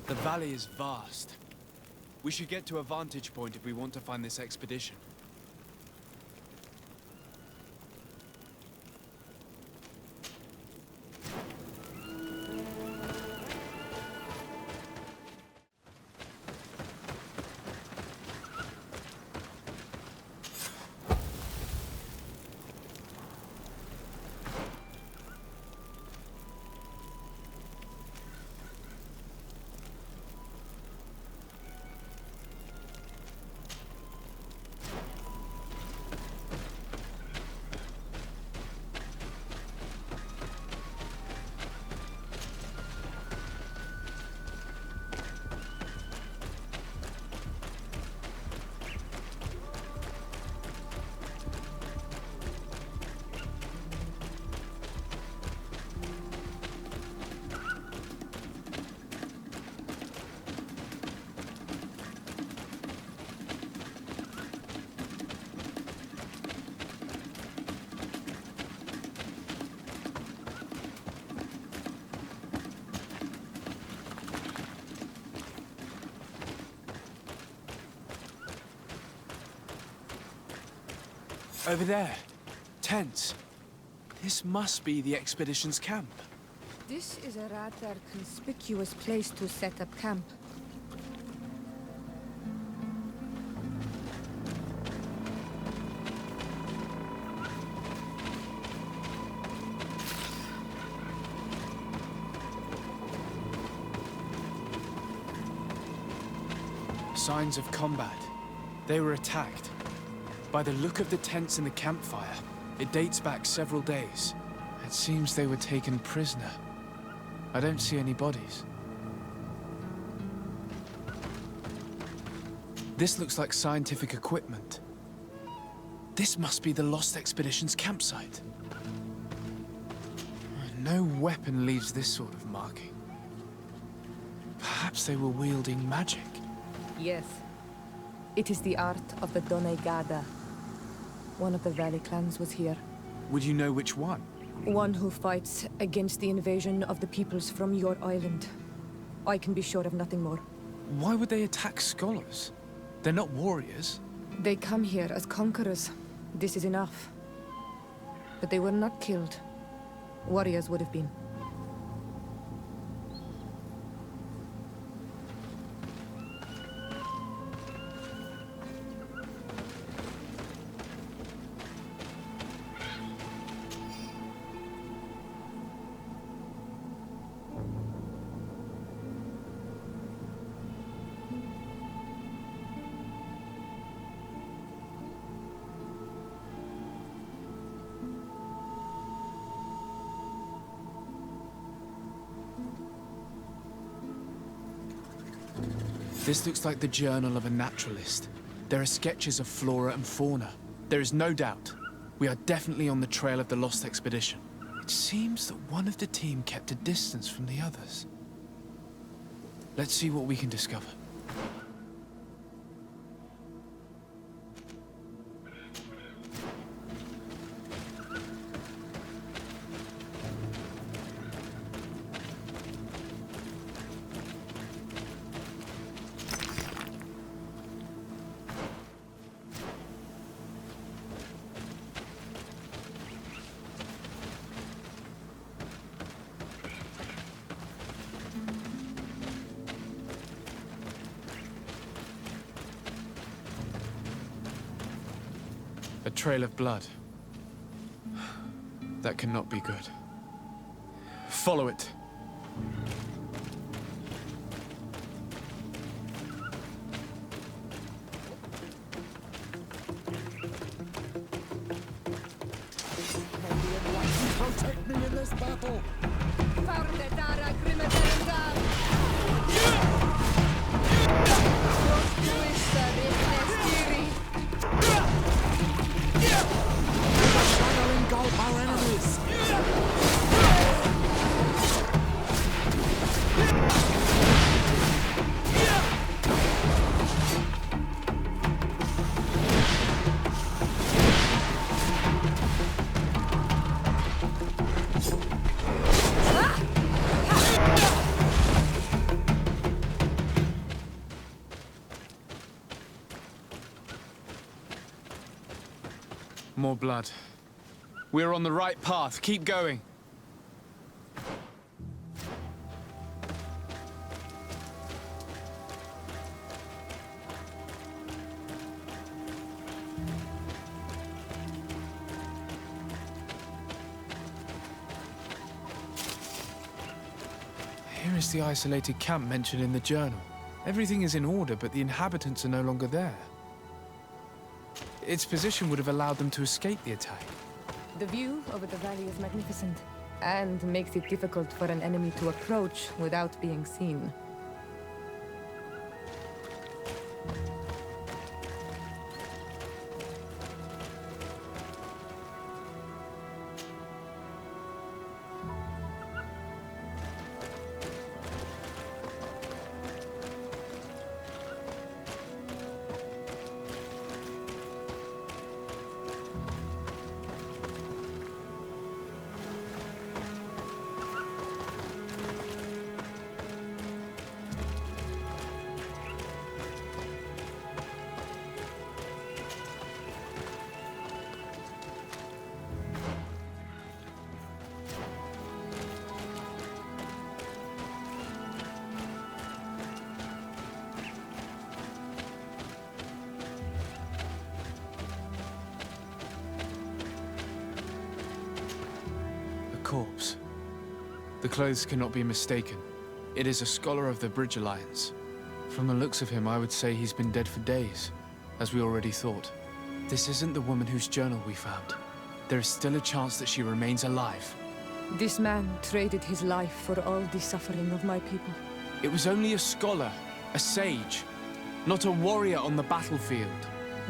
The valley is vast. We should get to a vantage point if we want to find this expedition. Over there. Tents. This must be the expedition's camp. This is a rather conspicuous place to set up camp. Signs of combat. They were attacked. By the look of the tents and the campfire, it dates back several days. It seems they were taken prisoner. I don't see any bodies. This looks like scientific equipment. This must be the Lost Expedition's campsite. No weapon leaves this sort of marking. Perhaps they were wielding magic. Yes. It is the art of the Donegada. One of the valley clans was here. Would you know which one? One who fights against the invasion of the peoples from your island. I can be sure of nothing more. Why would they attack scholars? They're not warriors. They come here as conquerors. This is enough. But they were not killed. Warriors would have been. This looks like the journal of a naturalist. There are sketches of flora and fauna. There is no doubt. We are definitely on the trail of the Lost Expedition. It seems that one of the team kept a distance from the others. Let's see what we can discover. A trail of blood. That cannot be good. Follow it. Protect me in this battle! Engulf our enemies! More blood. We're on the right path. Keep going. Here is the isolated camp mentioned in the journal. Everything is in order, but the inhabitants are no longer there. Its position would have allowed them to escape the attack. The view over the valley is magnificent, and makes it difficult for an enemy to approach without being seen. Corpse. The clothes cannot be mistaken. It is a scholar of the Bridge Alliance. From the looks of him, I would say he's been dead for days, as we already thought. This isn't the woman whose journal we found. There is still a chance that she remains alive. This man traded his life for all the suffering of my people. It was only a scholar, a sage, not a warrior on the battlefield.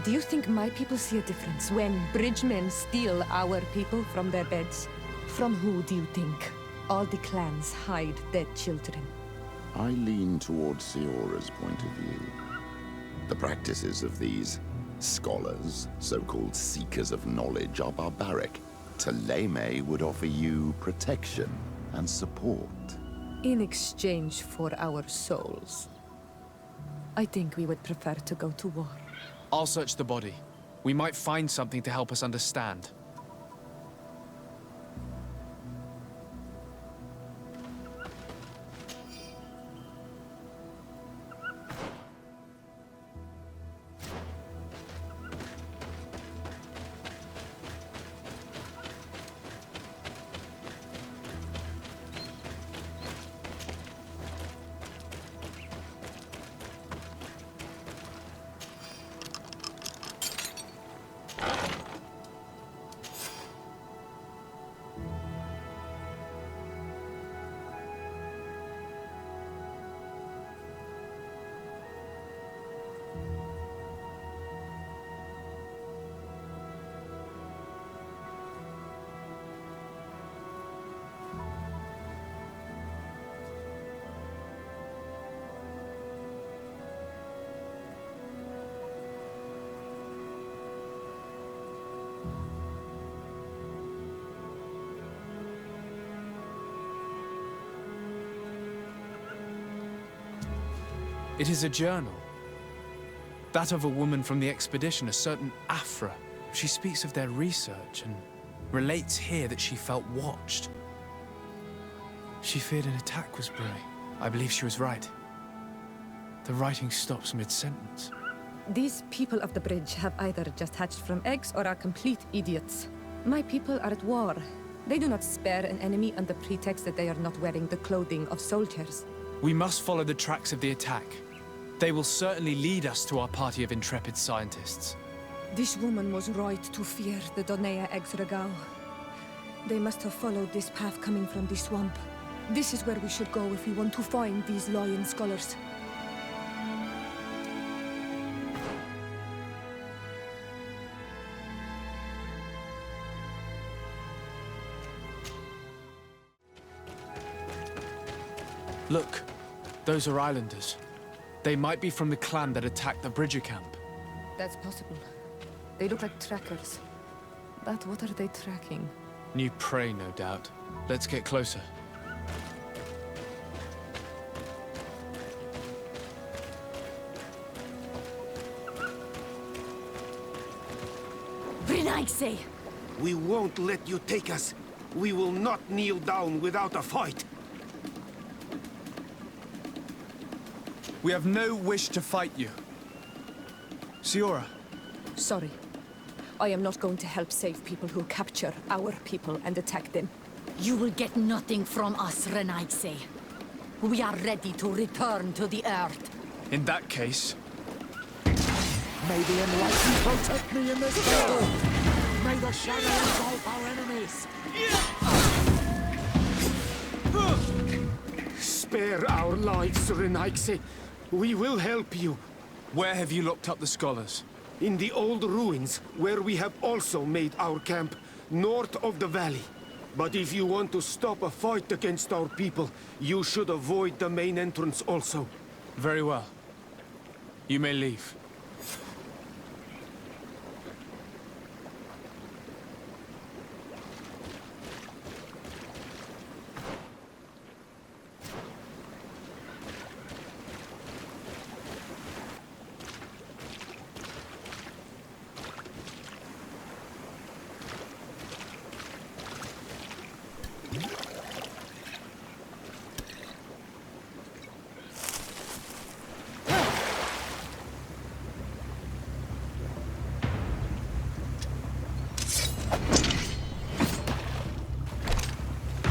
Do you think my people see a difference when bridgemen steal our people from their beds? From who do you think all the clans hide dead children? I lean towards Siora's point of view. The practices of these scholars, so-called seekers of knowledge, are barbaric. Teleme would offer you protection and support. In exchange for our souls. I think we would prefer to go to war. I'll search the body. We might find something to help us understand. It is a journal. That of a woman from the expedition, a certain Afra. She speaks of their research and relates here that she felt watched. She feared an attack was brewing. I believe she was right. The writing stops mid-sentence. These people of the bridge have either just hatched from eggs or are complete idiots. My people are at war. They do not spare an enemy on the pretext that they are not wearing the clothing of soldiers. We must follow the tracks of the attack. They will certainly lead us to our party of intrepid scientists. This woman was right to fear the Donea Exregao. They must have followed this path coming from the swamp. This is where we should go if we want to find these lion scholars. Look, those are islanders. They might be from the clan that attacked the Bridger camp. That's possible. They look like trackers. But what are they tracking? New prey, no doubt. Let's get closer. Brina! Renaigse! We won't let you take us. We will not kneel down without a fight. We have no wish to fight you. Siora. Sorry. I am not going to help save people who capture our people and attack them. You will get nothing from us, Renaigse. We are ready to return to the Earth. In that case, May the Enlightened protect me in this battle! May the shadow engulf our enemies! Spare our lives, Renaigse. We will help you. where have you locked up the scholars? In the old ruins, where we have also made our camp, north of the valley. But if you want to stop a fight against our people, you should avoid the main entrance also. Very well. You may leave.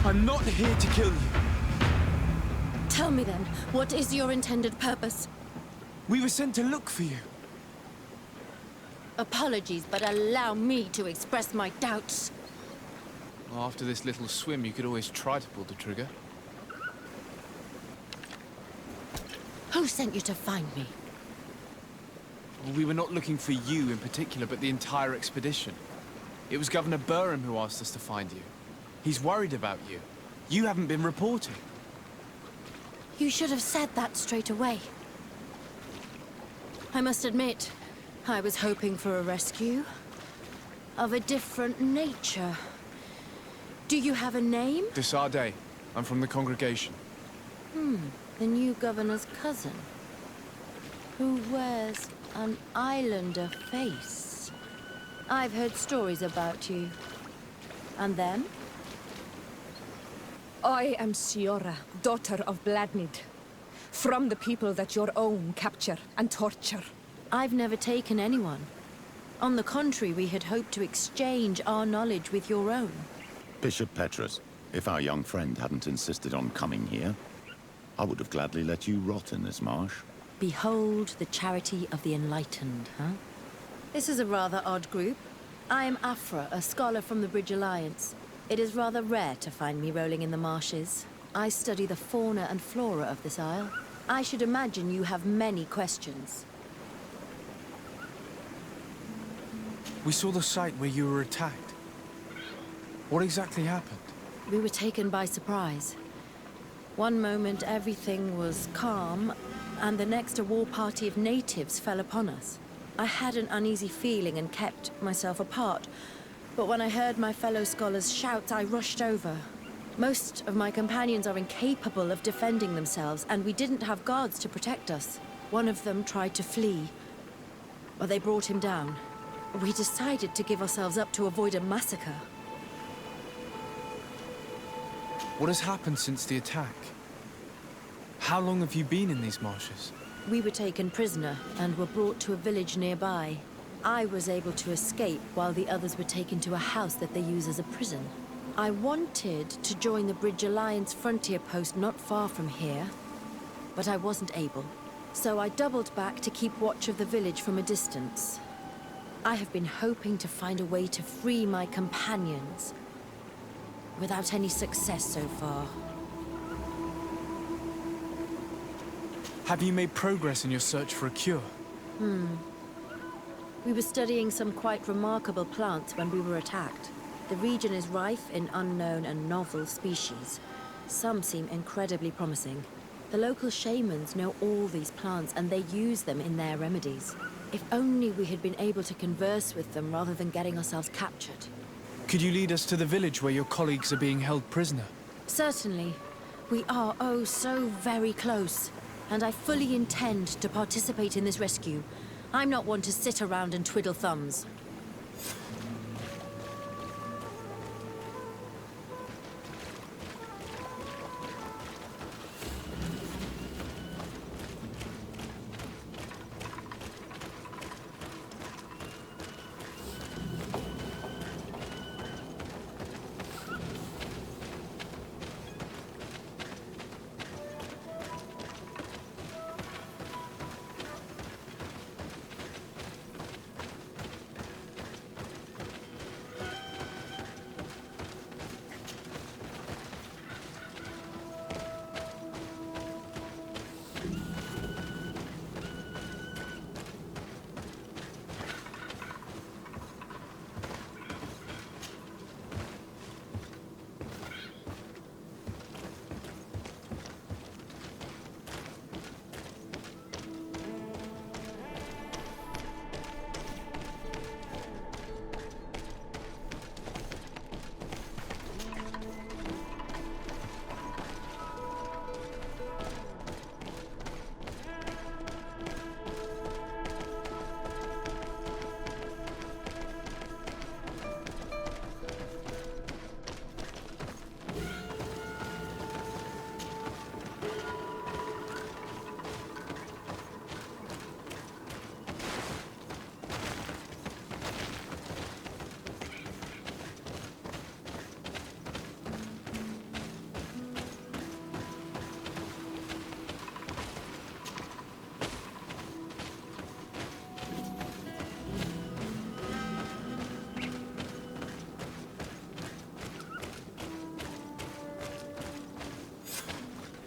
I'm not here to kill you. Tell me then, what is your intended purpose? We were sent to look for you. Apologies, but allow me to express my doubts. Well, after this little swim, you could always try to pull the trigger. Who sent you to find me? Well, we were not looking for you in particular, but the entire expedition. It was Governor Burham who asked us to find you. He's worried about you. You haven't been reporting. You should have said that straight away. I must admit, I was hoping for a rescue. Of a different nature. Do you have a name? Desarde. I'm from the congregation. The new governor's cousin. Who wears an islander face. I've heard stories about you. And them? I am Siora, daughter of Bladnid. From the people that your own capture and torture. I've never taken anyone. On the contrary, we had hoped to exchange our knowledge with your own. Bishop Petrus, if our young friend hadn't insisted on coming here, I would have gladly let you rot in this marsh. Behold the charity of the enlightened, huh? This is a rather odd group. I am Afra, a scholar from the Bridge Alliance. It is rather rare to find me rolling in the marshes. I study the fauna and flora of this isle. I should imagine you have many questions. We saw the site where you were attacked. What exactly happened? We were taken by surprise. One moment everything was calm, and the next a war party of natives fell upon us. I had an uneasy feeling and kept myself apart. But when I heard my fellow scholars shout, I rushed over. Most of my companions are incapable of defending themselves, and we didn't have guards to protect us. One of them tried to flee, but they brought him down. We decided to give ourselves up to avoid a massacre. What has happened since the attack? How long have you been in these marshes? We were taken prisoner and were brought to a village nearby. I was able to escape while the others were taken to a house that they use as a prison. I wanted to join the Bridge Alliance frontier post not far from here, but I wasn't able. So I doubled back to keep watch of the village from a distance. I have been hoping to find a way to free my companions, without any success so far. Have you made progress in your search for a cure? We were studying some quite remarkable plants when we were attacked. The region is rife in unknown and novel species. Some seem incredibly promising. The local shamans know all these plants and they use them in their remedies. If only we had been able to converse with them rather than getting ourselves captured. Could you lead us to the village where your colleagues are being held prisoner? Certainly. We are oh so very close. And I fully intend to participate in this rescue. I'm not one to sit around and twiddle thumbs.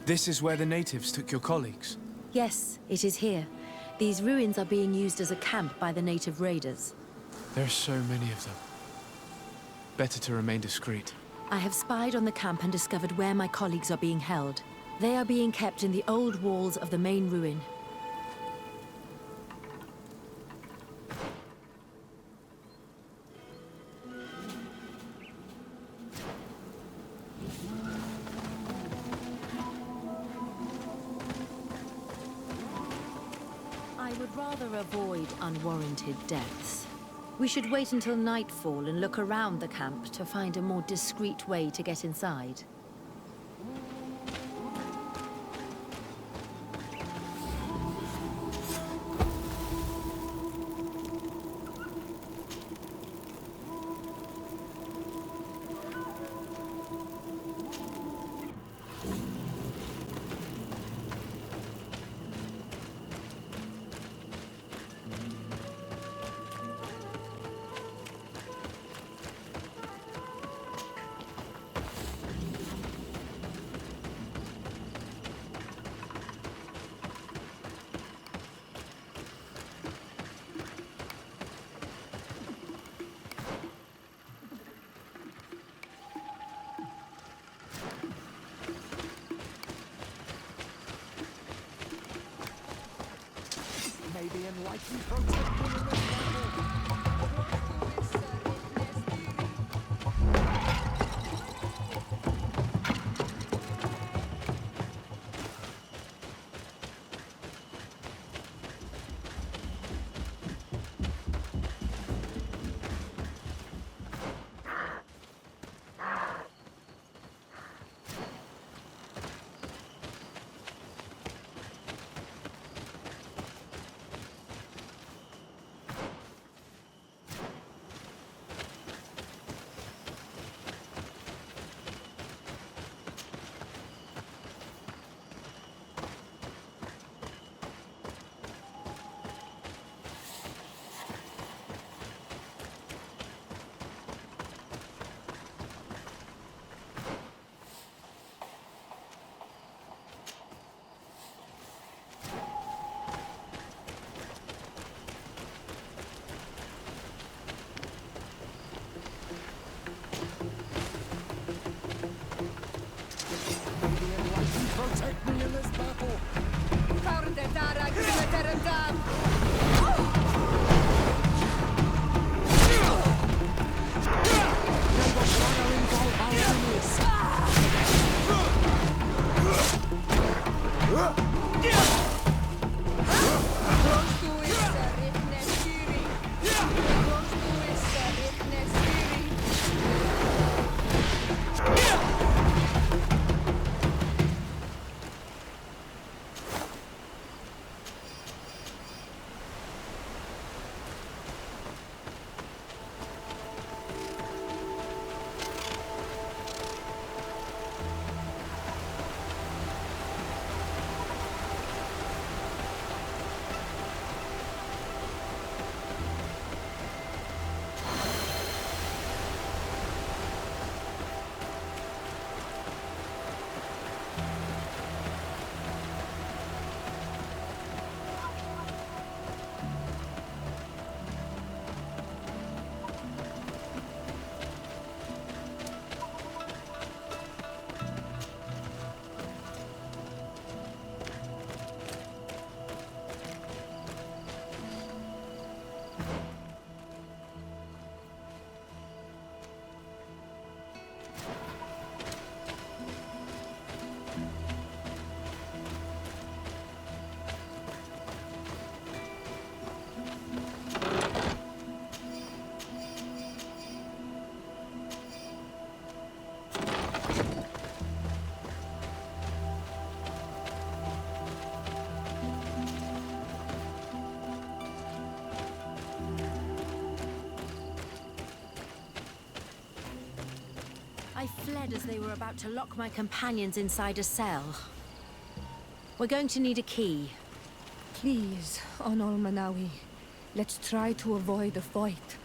This is where the natives took your colleagues? Yes, it is here. These ruins are being used as a camp by the native raiders. There are so many of them. Better to remain discreet. I have spied on the camp and discovered where my colleagues are being held. They are being kept in the old walls of the main ruin. I would rather avoid unwarranted deaths. We should wait until nightfall and look around the camp to find a more discreet way to get inside. May the enlightened protect me in this battle. Protect me in this battle! May the fire engulf our enemies! I fled as they were about to lock my companions inside a cell. We're going to need a key. Please, Onol Manawi, let's try to avoid a fight.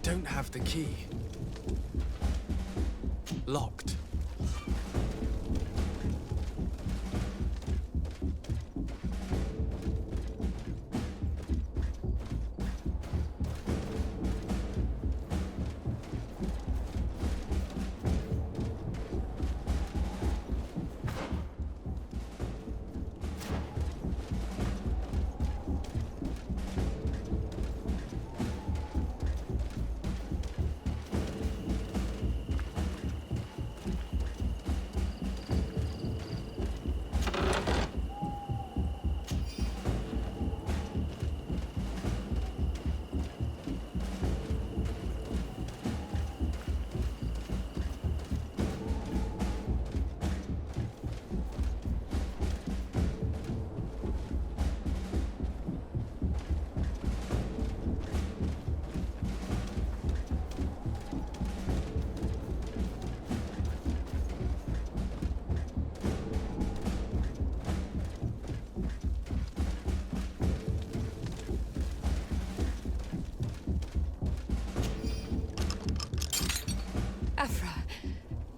don't have the key. Locked.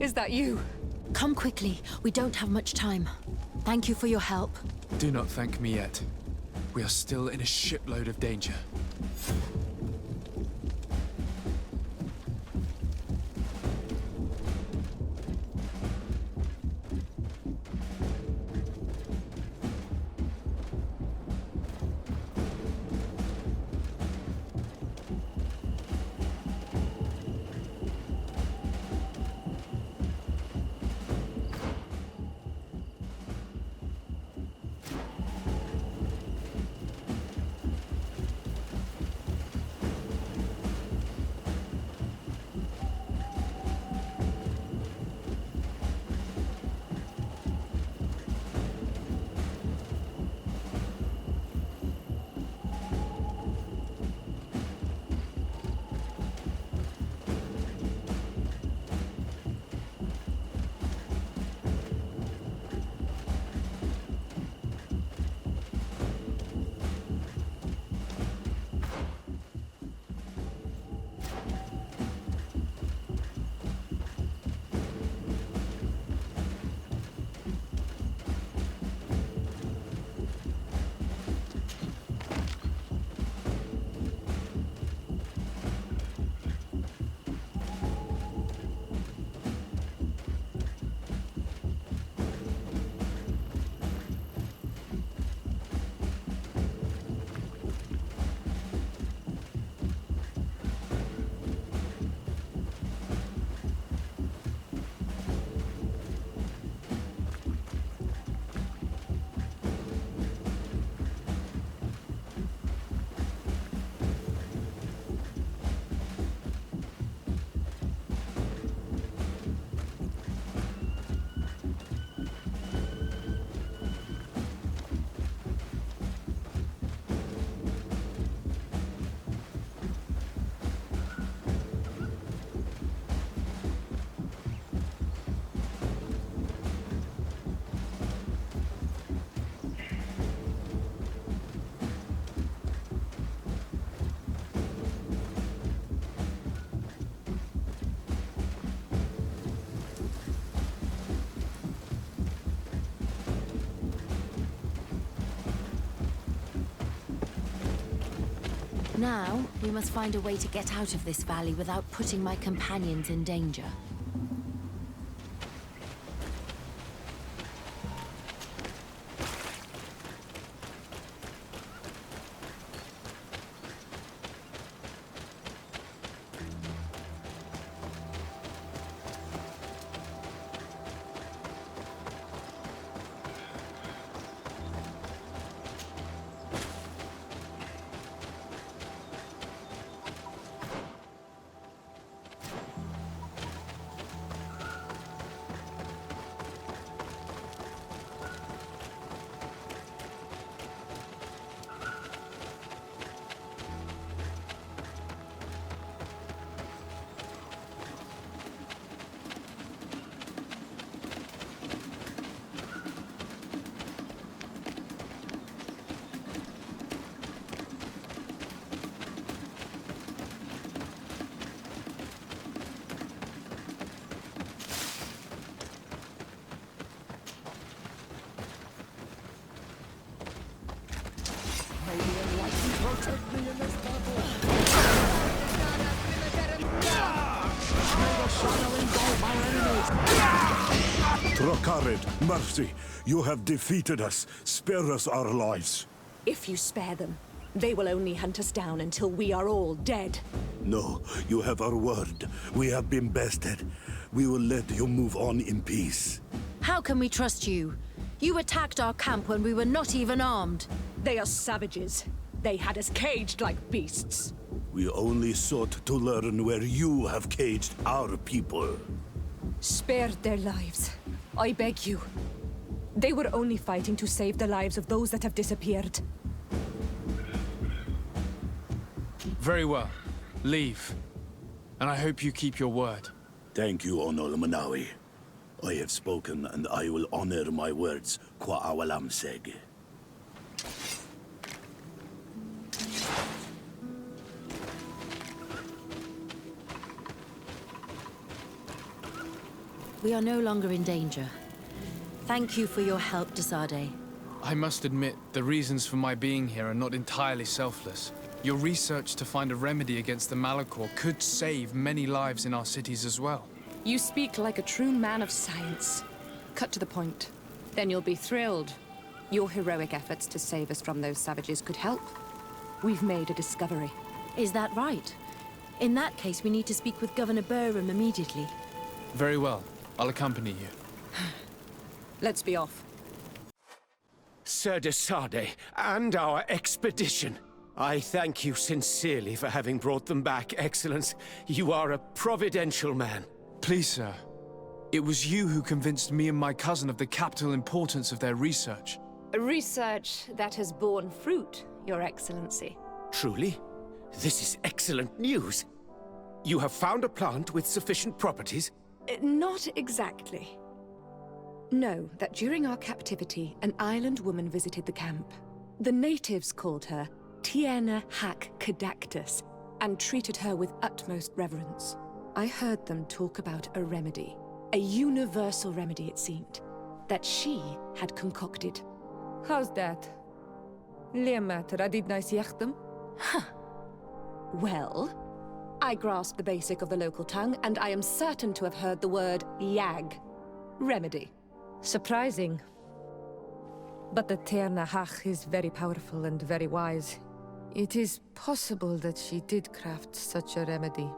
Is that you? Come quickly. We don't have much time. Thank you for your help. Do not thank me yet. We are still in a shipload of danger. Now, we must find a way to get out of this valley without putting my companions in danger. shadow engulf our enemies! Trakarid, mercy, you have defeated us. Spare us our lives. If you spare them, they will only hunt us down until we are all dead. No, you have our word. We have been bested. We will let you move on in peace. How can we trust you? You attacked our camp when we were not even armed. They are savages. They had us caged like beasts. We only sought to learn where you have caged our people. Spare their lives. I beg you. They were only fighting to save the lives of those that have disappeared. Very well. Leave. And I hope you keep your word. Thank you, Onol Manawi. I have spoken, and I will honor my words, Kwa awalam seg. We are no longer in danger. Thank you for your help, Desade. I must admit, the reasons for my being here are not entirely selfless. Your research to find a remedy against the malichore could save many lives in our cities as well. You speak like a true man of science. Cut to the point. Then you'll be thrilled. Your heroic efforts to save us from those savages could help. We've made a discovery. Is that right? In that case, we need to speak with Governor Burham immediately. Very well. I'll accompany you. Let's be off. Sir Desade, and our expedition. I thank you sincerely for having brought them back, Excellence. You are a providential man. Please, sir. It was you who convinced me and my cousin of the capital importance of their research. A research that has borne fruit, Your Excellency. Truly? This is excellent news. You have found a plant with sufficient properties? Not exactly. Know that during our captivity, an island woman visited the camp. The natives called her Tierna Harh Cadachtas and treated her with utmost reverence. I heard them talk about a remedy, a universal remedy it seemed, that she had concocted. How's that? Well, I grasp the basic of the local tongue, and I am certain to have heard the word yag, remedy. Surprising. But the Tierna Harh is very powerful and very wise. It is possible that she did craft such a remedy.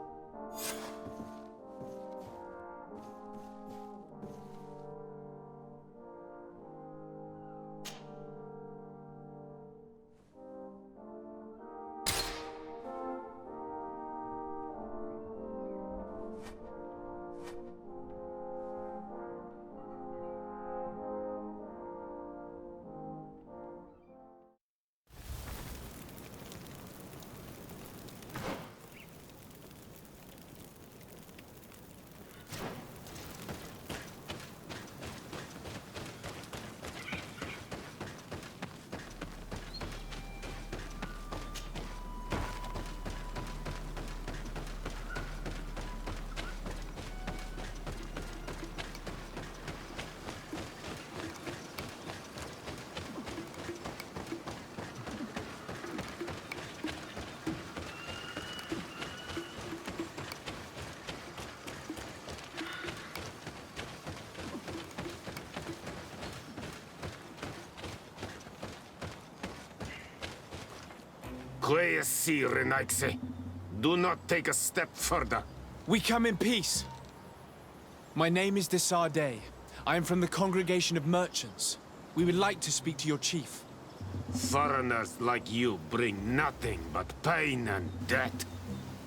Do not take a step further. We come in peace. My name is Desade. I am from the Congregation of Merchants. We would like to speak to your chief. Foreigners like you bring nothing but pain and death.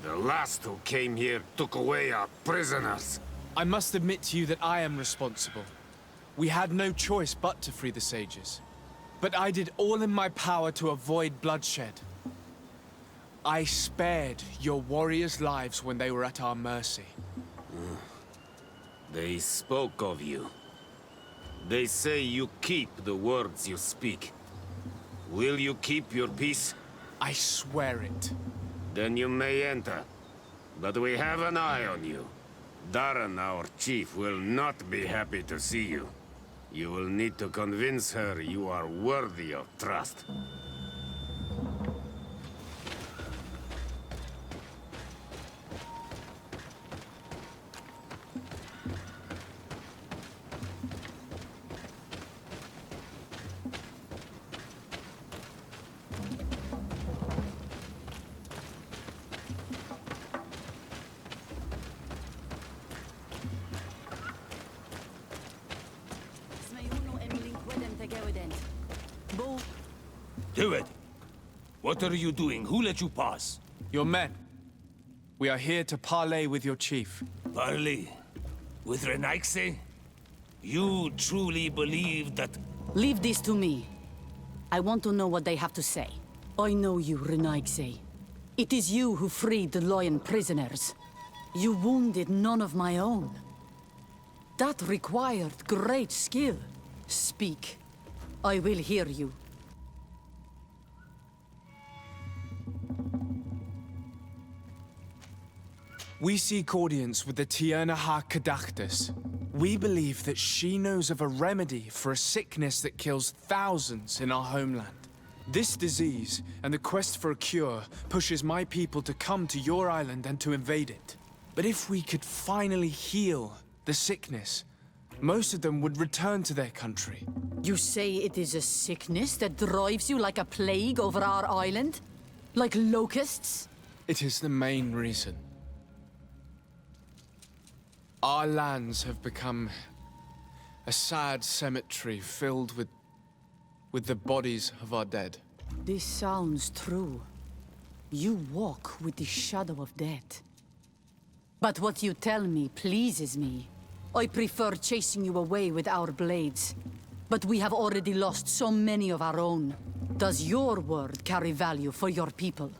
The last who came here took away our prisoners. I must admit to you that I am responsible. We had no choice but to free the sages. But I did all in my power to avoid bloodshed. I spared your warriors' lives when they were at our mercy. They spoke of you. They say you keep the words you speak. Will you keep your peace? I swear it. Then you may enter. But we have an eye on you. Darren, our chief, will not be happy to see you. You will need to convince her you are worthy of trust. Do it. What are you doing? Who let you pass? Your men. We are here to parley with your chief. Parley? With Renaigse? You truly believe that... Leave this to me. I want to know what they have to say. I know you, Renaigse. It is you who freed the Loyan prisoners. You wounded none of my own. That required great skill. Speak. I will hear you. We seek audience with the Tierna Harh Cadachtas. We believe that she knows of a remedy for a sickness that kills thousands in our homeland. This disease, and the quest for a cure, pushes my people to come to your island and to invade it. But if we could finally heal the sickness, most of them would return to their country. You say it is a sickness that drives you like a plague over our island? Like locusts? It is the main reason. Our lands have become a sad cemetery filled with the bodies of our dead. This sounds true. You walk with the shadow of death. But what you tell me pleases me. I prefer chasing you away with our blades. But we have already lost so many of our own. Does your word carry value for your people?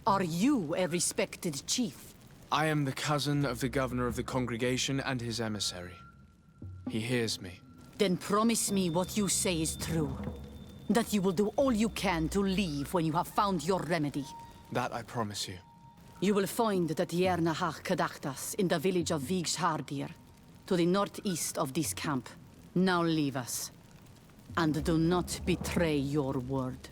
Are you a respected chief? I am the cousin of the governor of the congregation and his emissary. He hears me. Then promise me what you say is true. That you will do all you can to leave when you have found your remedy. That I promise you. You will find the Tierna Harh Cadachtas in the village of Vigshardir, to the northeast of this camp. Now leave us. And do not betray your word.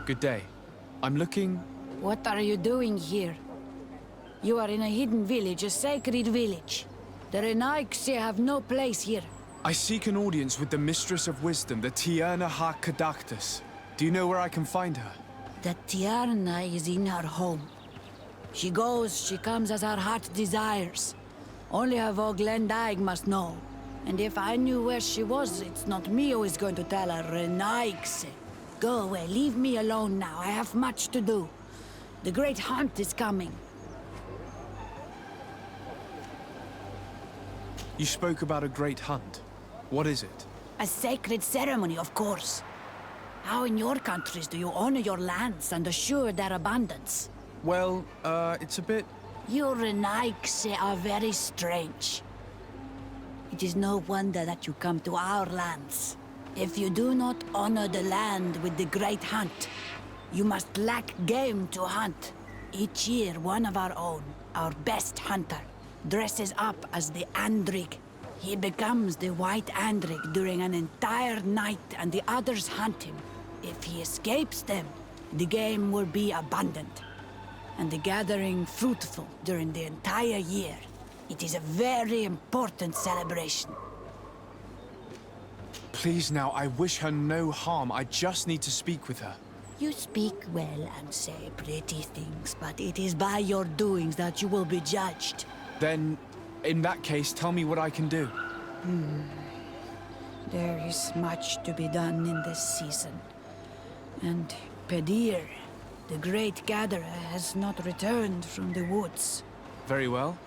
Good day. I'm looking... What are you doing here? You are in a hidden village, a sacred village. The Renaigse have no place here. I seek an audience with the Mistress of Wisdom, the Tierna Harh Cadachtas. Do you know where I can find her? The Tierna is in her home. She goes, she comes as her heart desires. Only her Voglendaig must know. And if I knew where she was, it's not me who is going to tell her, Renaigse. Go away, leave me alone now. I have much to do. The great hunt is coming. You spoke about a great hunt. What is it? A sacred ceremony, of course. How in your countries do you honor your lands and assure their abundance? Well, it's a bit... You Renaigse are very strange. It is no wonder that you come to our lands. If you do not honor the land with the great hunt, you must lack game to hunt. Each year, one of our own, our best hunter, dresses up as the Andrig. He becomes the White Andrig during an entire night, and the others hunt him. If he escapes them, the game will be abundant, and the gathering fruitful during the entire year. It is a very important celebration. Please now, I wish her no harm. I just need to speak with her. You speak well and say pretty things, but it is by your doings that you will be judged. Then, in that case, tell me what I can do. There is much to be done in this season. And Pedir, the great gatherer, has not returned from the woods. Very well.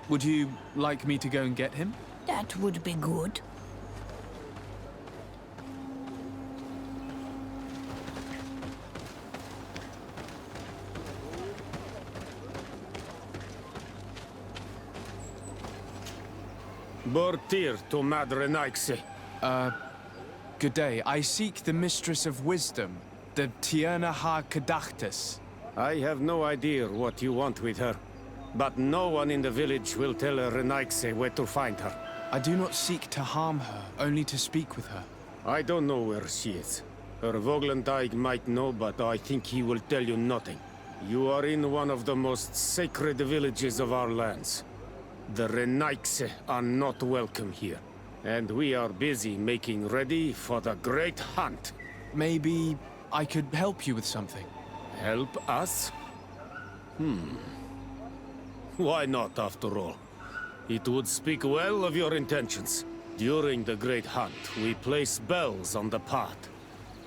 Would you like me to go and get him? That would be good. Bortir to Madre Naixi. Good day. I seek the Mistress of Wisdom, the Tierna Harh Cadachtas. I have no idea what you want with her, but no one in the village will tell Renaigse where to find her. I do not seek to harm her, only to speak with her. I don't know where she is. Her Voglendijk might know, but I think he will tell you nothing. You are in one of the most sacred villages of our lands. The Renaigse are not welcome here, and we are busy making ready for the great hunt. Maybe I could help you with something. Help us? Why not, after all? It would speak well of your intentions. During the great hunt, we place bells on the path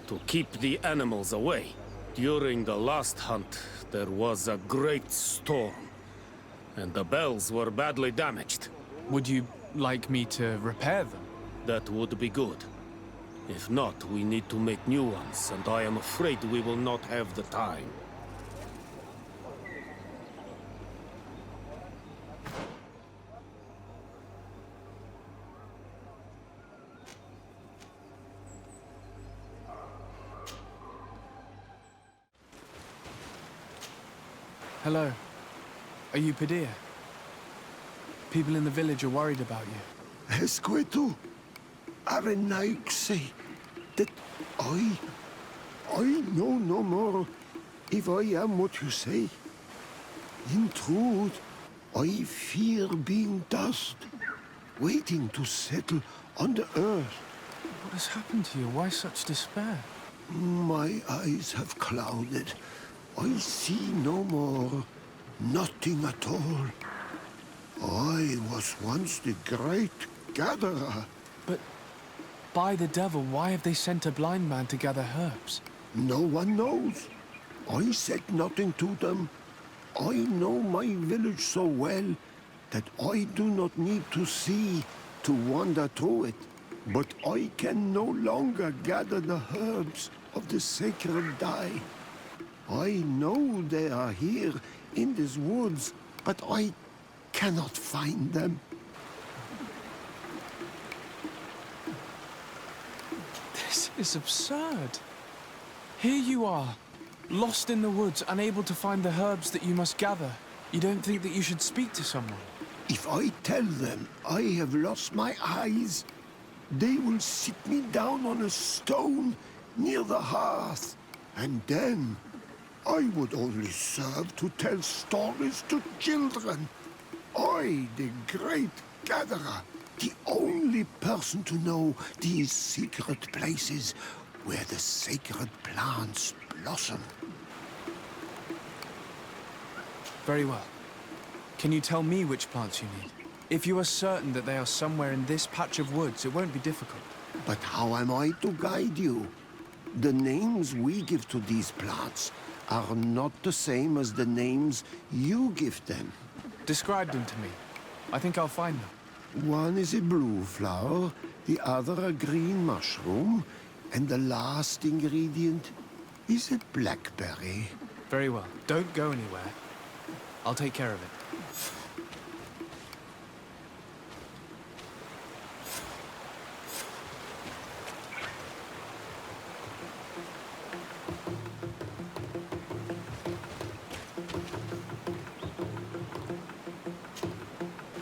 to keep the animals away. During the last hunt, there was a great storm, and the bells were badly damaged. Would you like me to repair them? That would be good. If not, we need to make new ones, and I am afraid we will not have the time. Hello. Are you Pedir? People in the village are worried about you. Esqueto, Arenaigse, that I know no more if I am what you say. In truth, I fear being dust, waiting to settle on the earth. What has happened to you? Why such despair? My eyes have clouded. I see no more, nothing at all. I was once the great gatherer. But, by the devil, why have they sent a blind man to gather herbs? No one knows. I said nothing to them. I know my village so well that I do not need to see to wander through it. But I can no longer gather the herbs of the sacred dye. I know they are here in these woods, but I cannot find them. This is absurd. Here you are, lost in the woods, unable to find the herbs that you must gather. You don't think that you should speak to someone? If I tell them I have lost my eyes, they will sit me down on a stone near the hearth, and then I would only serve to tell stories to children. I, the great gatherer, the only person to know these secret places where the sacred plants blossom. Very well. Can you tell me which plants you need? If you are certain that they are somewhere in this patch of woods, it won't be difficult. But how am I to guide you? The names we give to these plants are not the same as the names you give them. Describe them to me. I think I'll find them. One is a blue flower, the other a green mushroom, and the last ingredient is a blackberry. Very well. Don't go anywhere. I'll take care of it.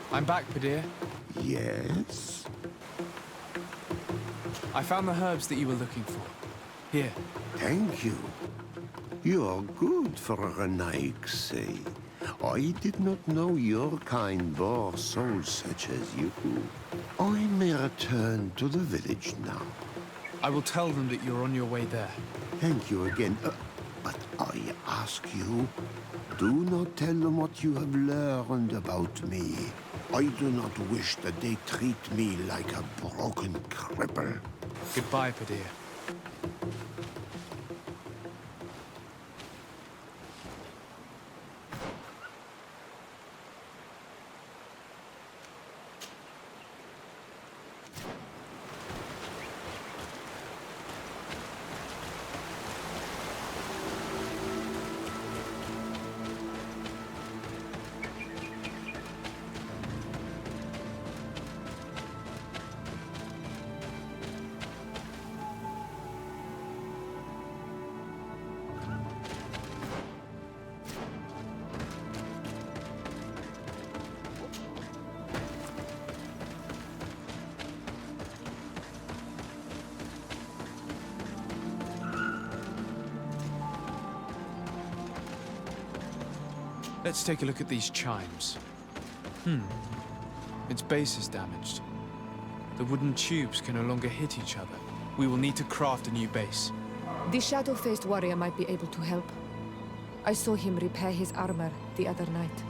I'm back, Petrus. Yes? I found the herbs that you were looking for. Here. Thank you. You're good for a Naix. I did not know your kind bore souls such as you. I may return to the village now. I will tell them that you're on your way there. Thank you again. But I ask you, do not tell them what you have learned about me. I do not wish that they treat me like a broken cripple. Goodbye, Petrus. Let's take a look at these chimes. Its base is damaged. The wooden tubes can no longer hit each other. We will need to craft a new base. The shadow-faced warrior might be able to help. I saw him repair his armor the other night.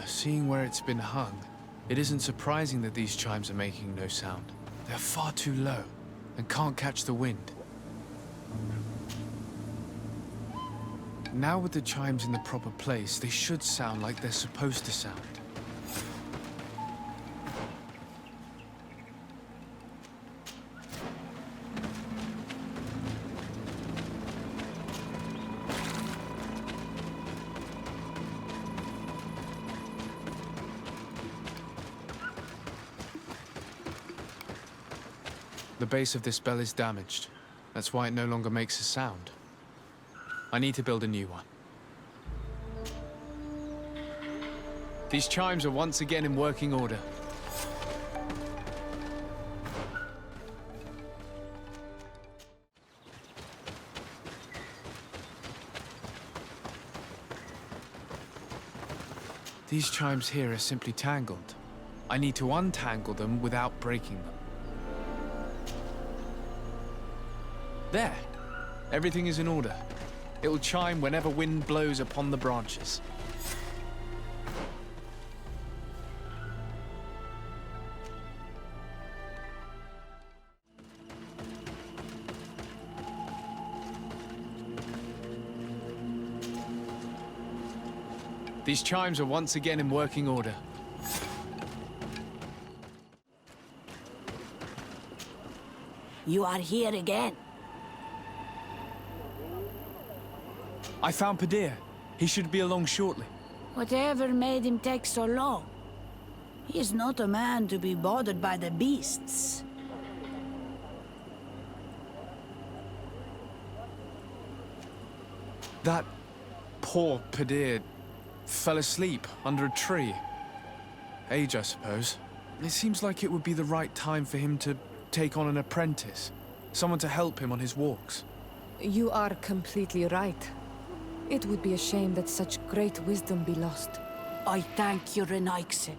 Seeing where it's been hung, it isn't surprising that these chimes are making no sound. They're far too low and can't catch the wind. Now with the chimes in the proper place, they should sound like they're supposed to sound. The base of this bell is damaged. That's why it no longer makes a sound. I need to build a new one. These chimes are once again in working order. These chimes here are simply tangled. I need to untangle them without breaking them. There. Everything is in order. It will chime whenever wind blows upon the branches. These chimes are once again in working order. You are here again. I found Petrus. He should be along shortly. Whatever made him take so long? He is not a man to be bothered by the beasts. That poor Petrus fell asleep under a tree. Age, I suppose. It seems like it would be the right time for him to take on an apprentice. Someone to help him on his walks. You are completely right. It would be a shame that such great wisdom be lost. I thank you, Renaikse.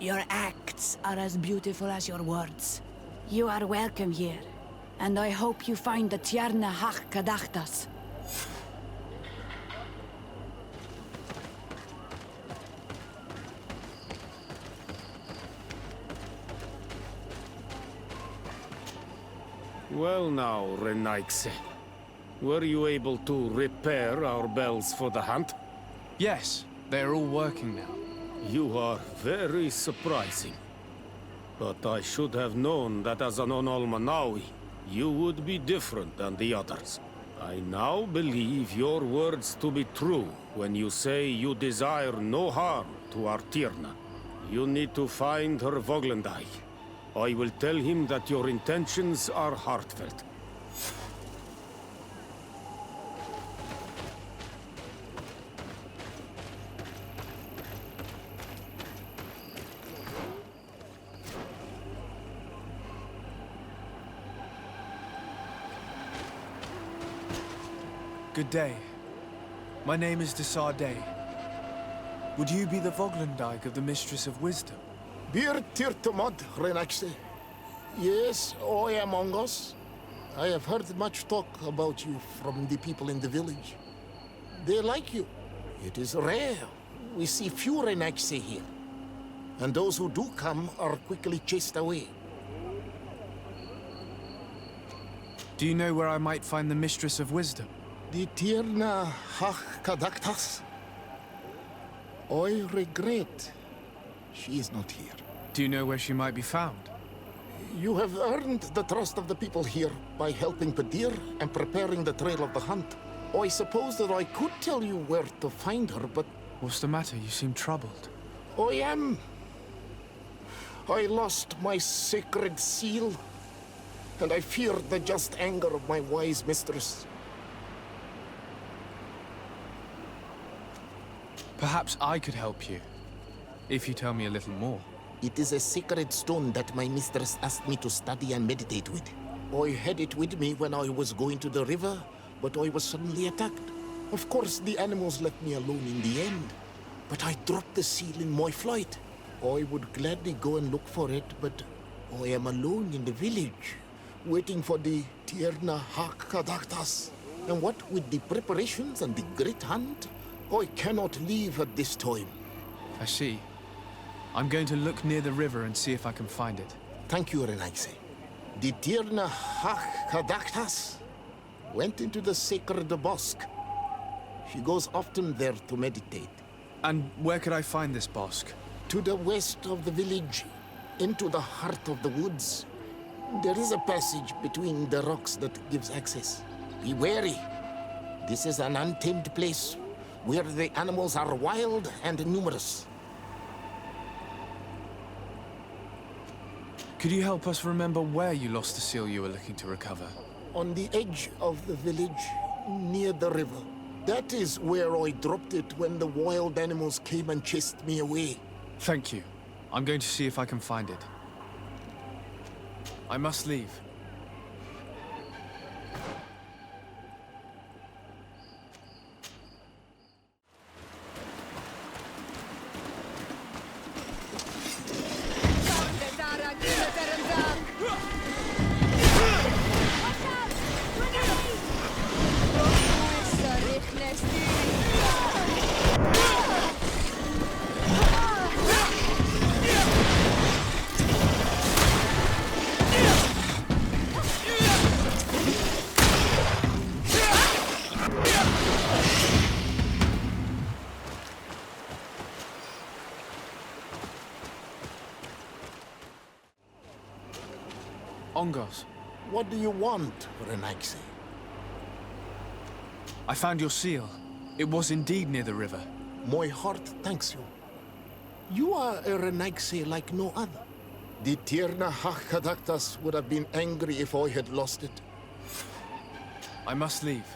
Your acts are as beautiful as your words. You are welcome here, and I hope you find the Tierna Harh Cadachtas. Well now, Renaikse. Were you able to repair our bells for the hunt? Yes, they're all working now. You are very surprising. But I should have known that as an Onolmanawi, you would be different than the others. I now believe your words to be true when you say you desire no harm to our Tierna. You need to find her Voglendai. I will tell him that your intentions are heartfelt. Good day. My name is Teer. Would you be the Voglendijk of the Mistress of Wisdom? Bir Tirtumad, Renaikse. Yes, I am among us. I have heard much talk about you from the people in the village. They like you. It is rare. We see few Renaikse here. And those who do come are quickly chased away. Do you know where I might find the Mistress of Wisdom? The Tierna Harh Cadachtas. I regret she is not here. Do you know where she might be found? You have earned the trust of the people here by helping Petrus and preparing the trail of the hunt. I suppose that I could tell you where to find her, but... What's the matter? You seem troubled. I am. I lost my sacred seal, and I fear the just anger of my wise mistress. Perhaps I could help you, if you tell me a little more. It is a sacred stone that my mistress asked me to study and meditate with. I had it with me when I was going to the river, but I was suddenly attacked. Of course, the animals left me alone in the end, but I dropped the seal in my flight. I would gladly go and look for it, but I am alone in the village, waiting for the Tierna Harh Cadachtas. And what with the preparations and the great hunt, I cannot leave at this time. I see. I'm going to look near the river and see if I can find it. Thank you, Renaikse. The Tierna Harh Cadachtas went into the sacred bosque. She goes often there to meditate. And where could I find this bosque? To the west of the village, into the heart of the woods. There is a passage between the rocks that gives access. Be wary. This is an untamed place, where the animals are wild and numerous. Could you help us remember where you lost the seal you were looking to recover? On the edge of the village, near the river. That is where I dropped it when the wild animals came and chased me away. Thank you. I'm going to see if I can find it. I must leave. Ongos. What do you want, Renaigse? I found your seal. It was indeed near the river. My heart thanks you. You are a Renaigse like no other. The Tierna Harh Cadachtas would have been angry if I had lost it. I must leave.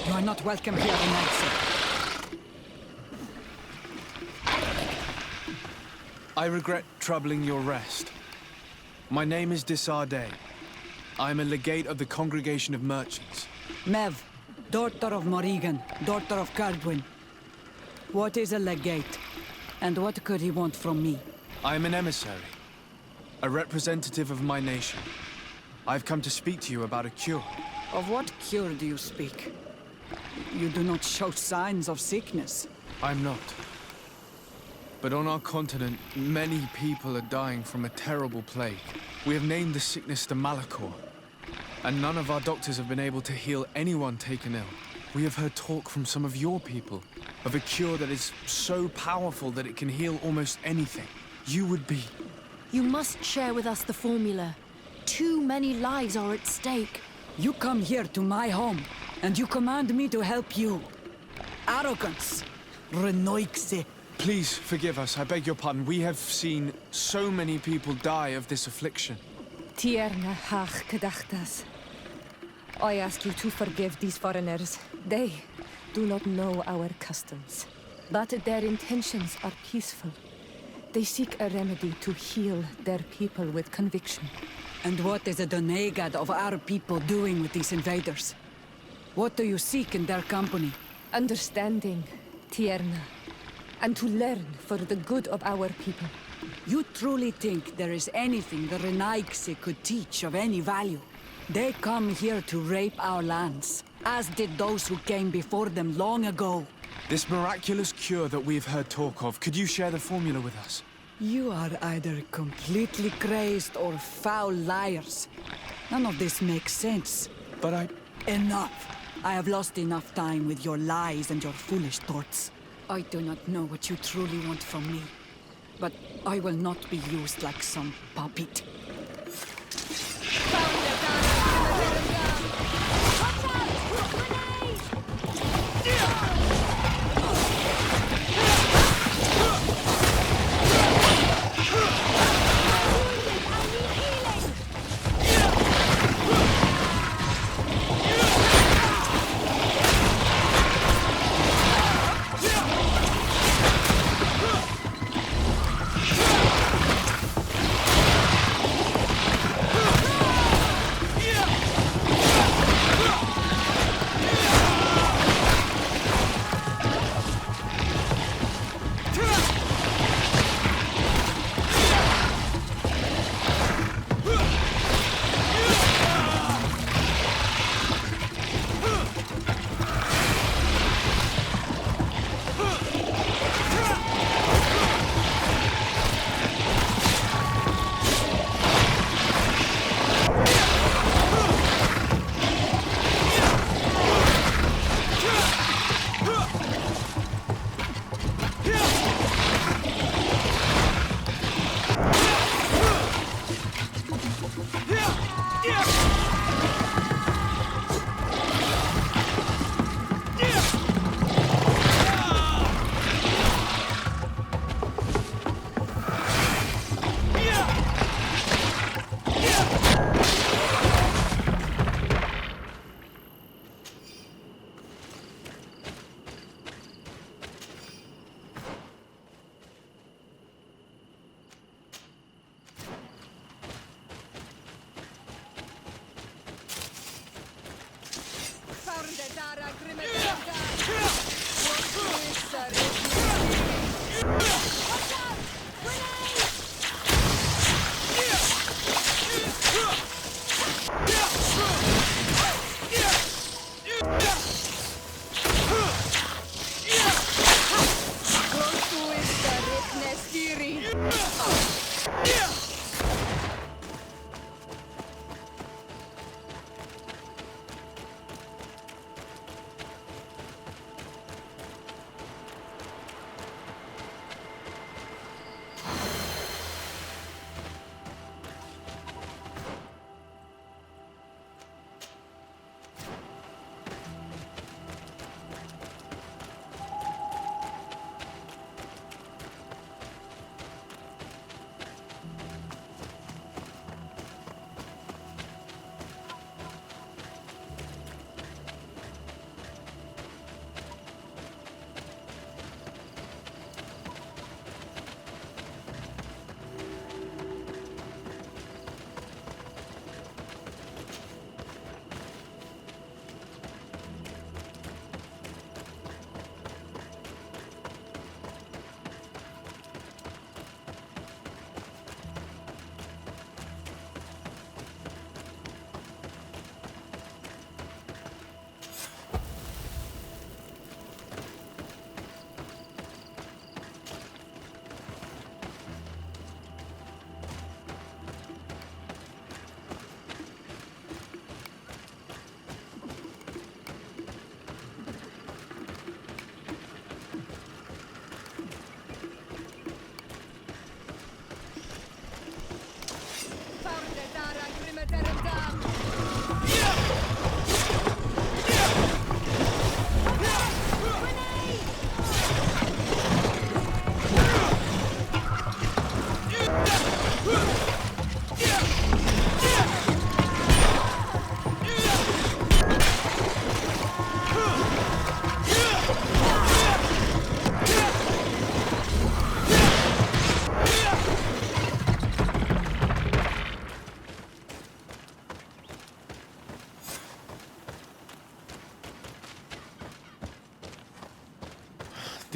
You are not welcome here, Renaigse. I regret troubling your rest. My name is Desardet. I am a legate of the Congregation of Merchants. Mev, daughter of Morrigan, daughter of Cardwin. What is a legate? And what could he want from me? I am an emissary, a representative of my nation. I've come to speak to you about a cure. Of what cure do you speak? You do not show signs of sickness. I'm not. But on our continent, many people are dying from a terrible plague. We have named the sickness the malichore, and none of our doctors have been able to heal anyone taken ill. We have heard talk from some of your people of a cure that is so powerful that it can heal almost anything. You would be... You must share with us the formula. Too many lives are at stake. You come here to my home, and you command me to help you. Arrogance. Renaigse. Please forgive us, I beg your pardon. We have seen so many people die of this affliction. Tierna Harh Cadachtas. I ask you to forgive these foreigners. They do not know our customs. But their intentions are peaceful. They seek a remedy to heal their people with conviction. And what is the Donegad of our people doing with these invaders? What do you seek in their company? Understanding, Tierna, and to learn for the good of our people. You truly think there is anything the Renaigse could teach of any value? They come here to rape our lands, as did those who came before them long ago. This miraculous cure that we've heard talk of, could you share the formula with us? You are either completely crazed or foul liars. None of this makes sense. But Enough! I have lost enough time with your lies and your foolish thoughts. I do not know what you truly want from me, but I will not be used like some puppet.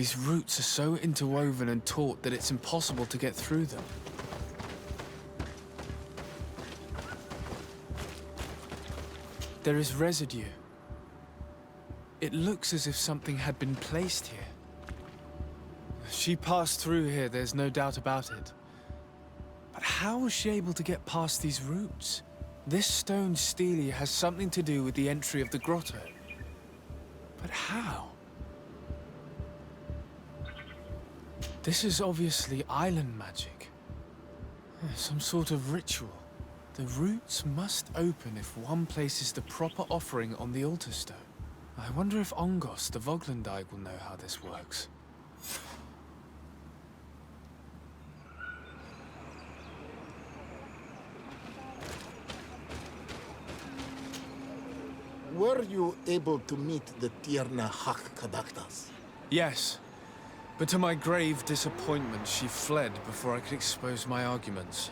These roots are so interwoven and taut that it's impossible to get through them. There is residue. It looks as if something had been placed here. She passed through here, there's no doubt about it. But how was she able to get past these roots? This stone stele has something to do with the entry of the grotto. But how? This is obviously island magic. Some sort of ritual. The roots must open if one places the proper offering on the altar stone. I wonder if Ongos, the Voglandike, will know how this works. Were you able to meet the Tierna Harh Cadachtas? Yes, but to my grave disappointment, she fled before I could expose my arguments.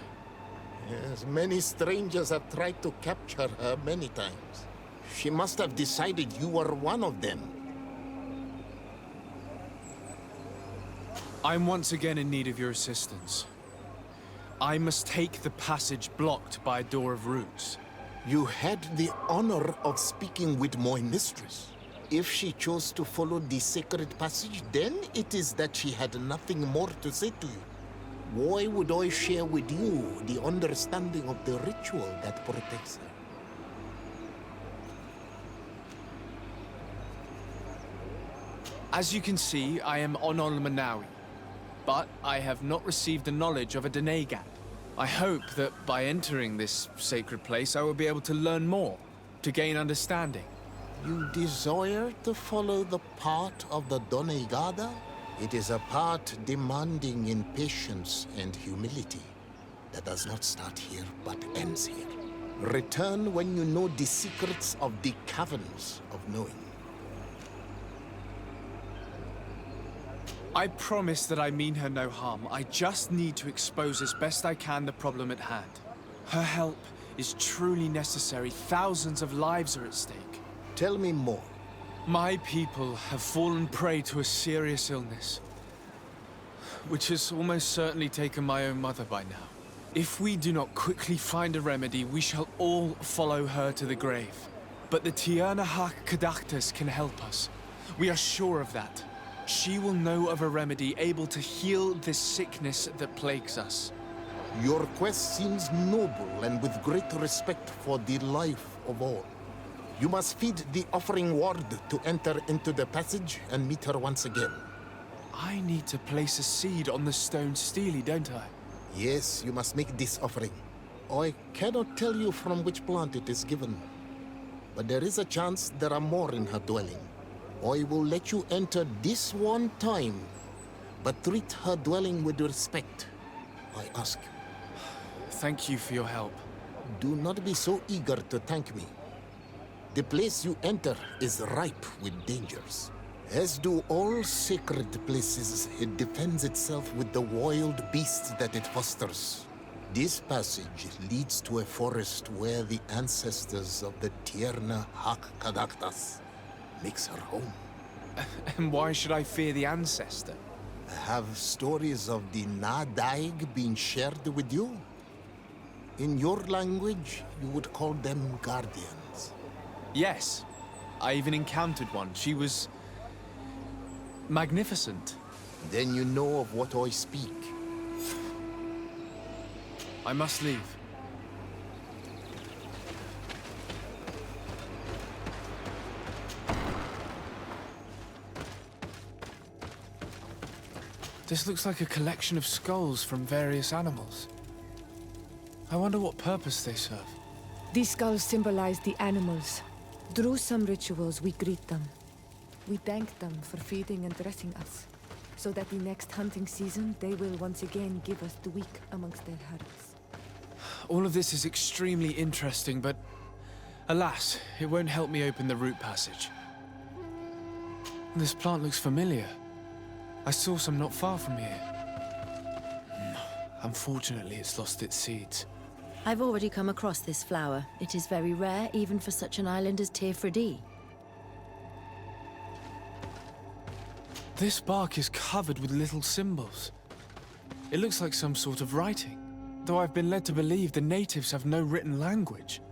Yes, many strangers have tried to capture her many times. She must have decided you were one of them. I'm once again in need of your assistance. I must take the passage blocked by a door of roots. You had the honor of speaking with my mistress. If she chose to follow the sacred passage, then it is that she had nothing more to say to you. Why would I share with you the understanding of the ritual that protects her? As you can see, I am Onol Manawi, but I have not received the knowledge of a Denegat. I hope that by entering this sacred place, I will be able to learn more, to gain understanding. You desire to follow the path of the Donegada? It is a path demanding in patience and humility that does not start here but ends here. Return when you know the secrets of the caverns of knowing. I promise that I mean her no harm. I just need to expose as best I can the problem at hand. Her help is truly necessary. Thousands of lives are at stake. Tell me more. My people have fallen prey to a serious illness, which has almost certainly taken my own mother by now. If we do not quickly find a remedy, we shall all follow her to the grave. But the Tierna Harh Cadachtas can help us. We are sure of that. She will know of a remedy able to heal this sickness that plagues us. Your quest seems noble and with great respect for the life of all. You must feed the offering ward to enter into the passage and meet her once again. I need to place a seed on the stone stele, don't I? Yes, you must make this offering. I cannot tell you from which plant it is given, but there is a chance there are more in her dwelling. I will let you enter this one time, but treat her dwelling with respect, I ask. Thank you for your help. Do not be so eager to thank me. The place you enter is ripe with dangers. As do all sacred places, it defends itself with the wild beasts that it fosters. This passage leads to a forest where the ancestors of the Tierna Harh Cadachtas makes her home. And why should I fear the ancestor? Have stories of the Nadaig been shared with you? In your language, you would call them guardians. Yes. I even encountered one. She was magnificent. Then you know of what I speak. I must leave. This looks like a collection of skulls from various animals. I wonder what purpose they serve. These skulls symbolize the animals. Through some rituals, we greet them. We thank them for feeding and dressing us, so that the next hunting season, they will once again give us the weak amongst their herds. All of this is extremely interesting, but alas, it won't help me open the root passage. This plant looks familiar. I saw some not far from here. Unfortunately, it's lost its seeds. I've already come across this flower. It is very rare, even for such an island as Teer Fradee. This bark is covered with little symbols. It looks like some sort of writing, though I've been led to believe the natives have no written language.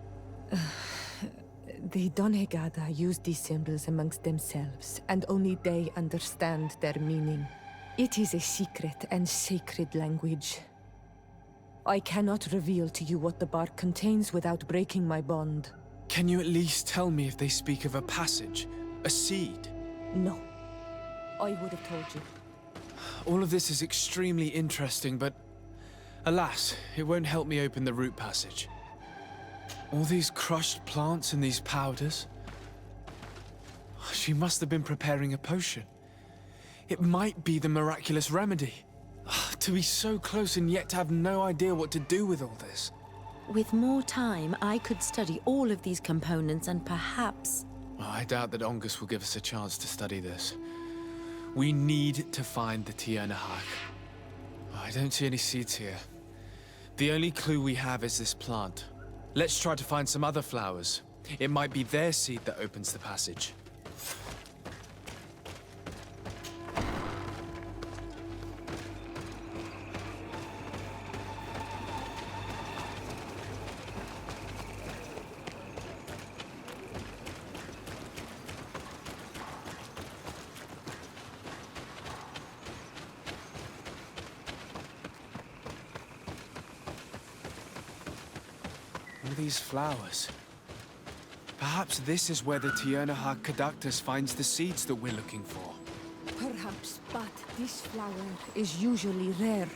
The Donegada use these symbols amongst themselves, and only they understand their meaning. It is a secret and sacred language. I cannot reveal to you what the bark contains without breaking my bond. Can you at least tell me if they speak of a passage, a seed? No. I would have told you. All of this is extremely interesting, but alas, it won't help me open the root passage. All these crushed plants and these powders. She must have been preparing a potion. It might be the miraculous remedy. To be so close and yet to have no idea what to do with all this. With more time, I could study all of these components and perhaps... Well, I doubt that Ongus will give us a chance to study this. We need to find the Tierna Harh. I don't see any seeds here. The only clue we have is this plant. Let's try to find some other flowers. It might be their seed that opens the passage. All these flowers. Perhaps this is where the Tierna Harh Cadachtas finds the seeds that we're looking for. Perhaps, but this flower is usually rare.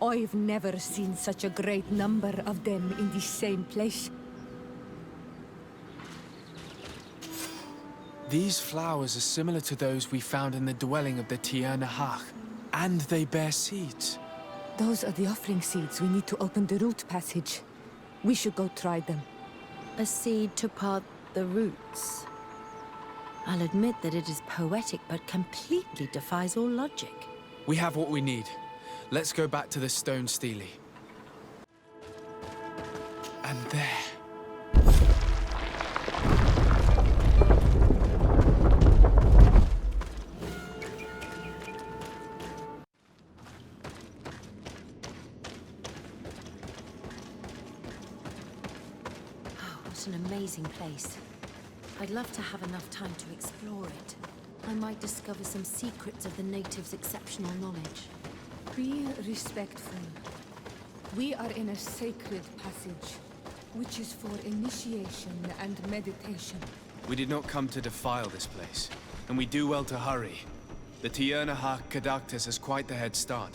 I've never seen such a great number of them in the same place. These flowers are similar to those we found in the dwelling of the Tierna Harh, and they bear seeds. Those are the offering seeds we need to open the root passage. We should go try them. A seed to part the roots. I'll admit that it is poetic, but completely defies all logic. We have what we need. Let's go back to the stone stele. And there. amazing place. I'd love to have enough time to explore it. I might discover some secrets of the natives' exceptional knowledge. Be respectful. We are in a sacred passage, which is for initiation and meditation. We did not come to defile this place, and we do well to hurry. The Tierna Harh Cadachtas has quite the head start.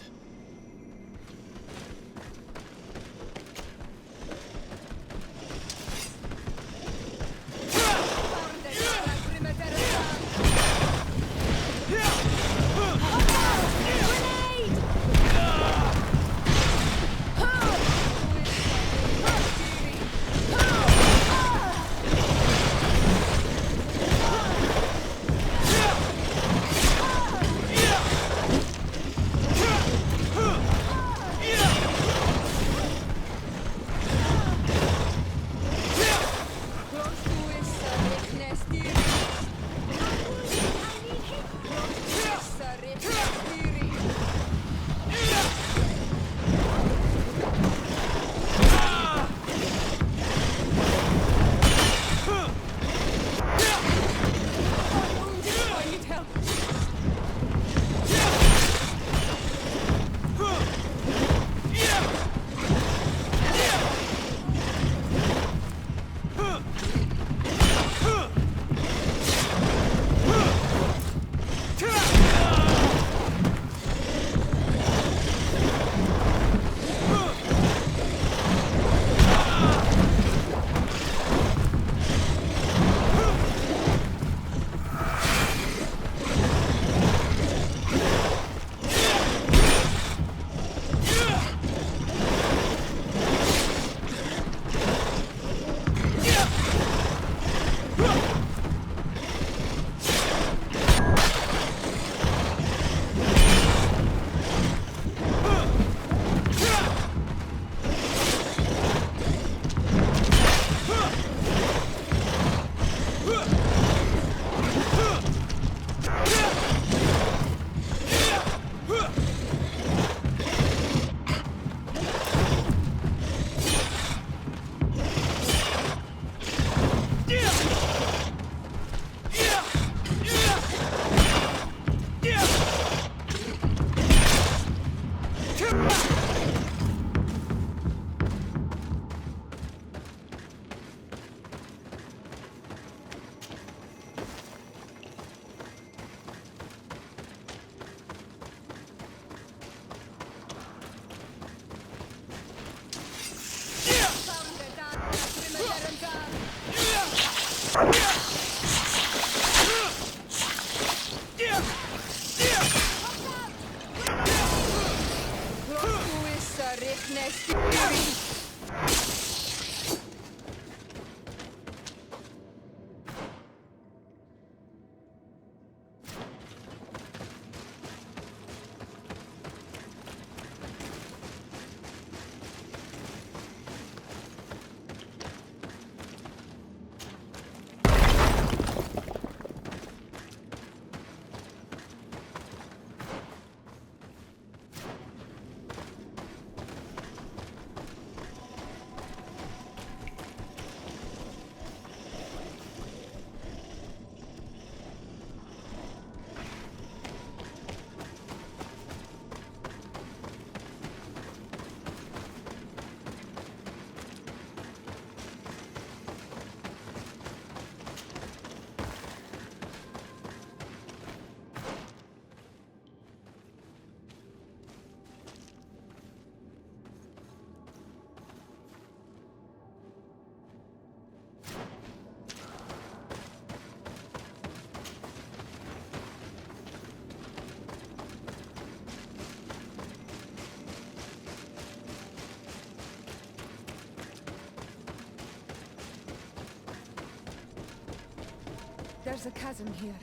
There's a chasm here.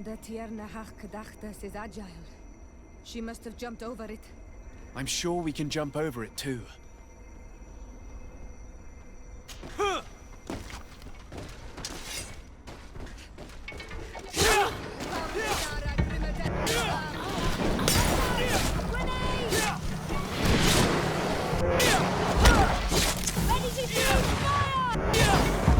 The Tierna Harh Cadachtas is agile. She must have jumped over it. I'm sure we can jump over it too. Ready to shoot! Fire!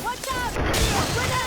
Watch out! Grenade!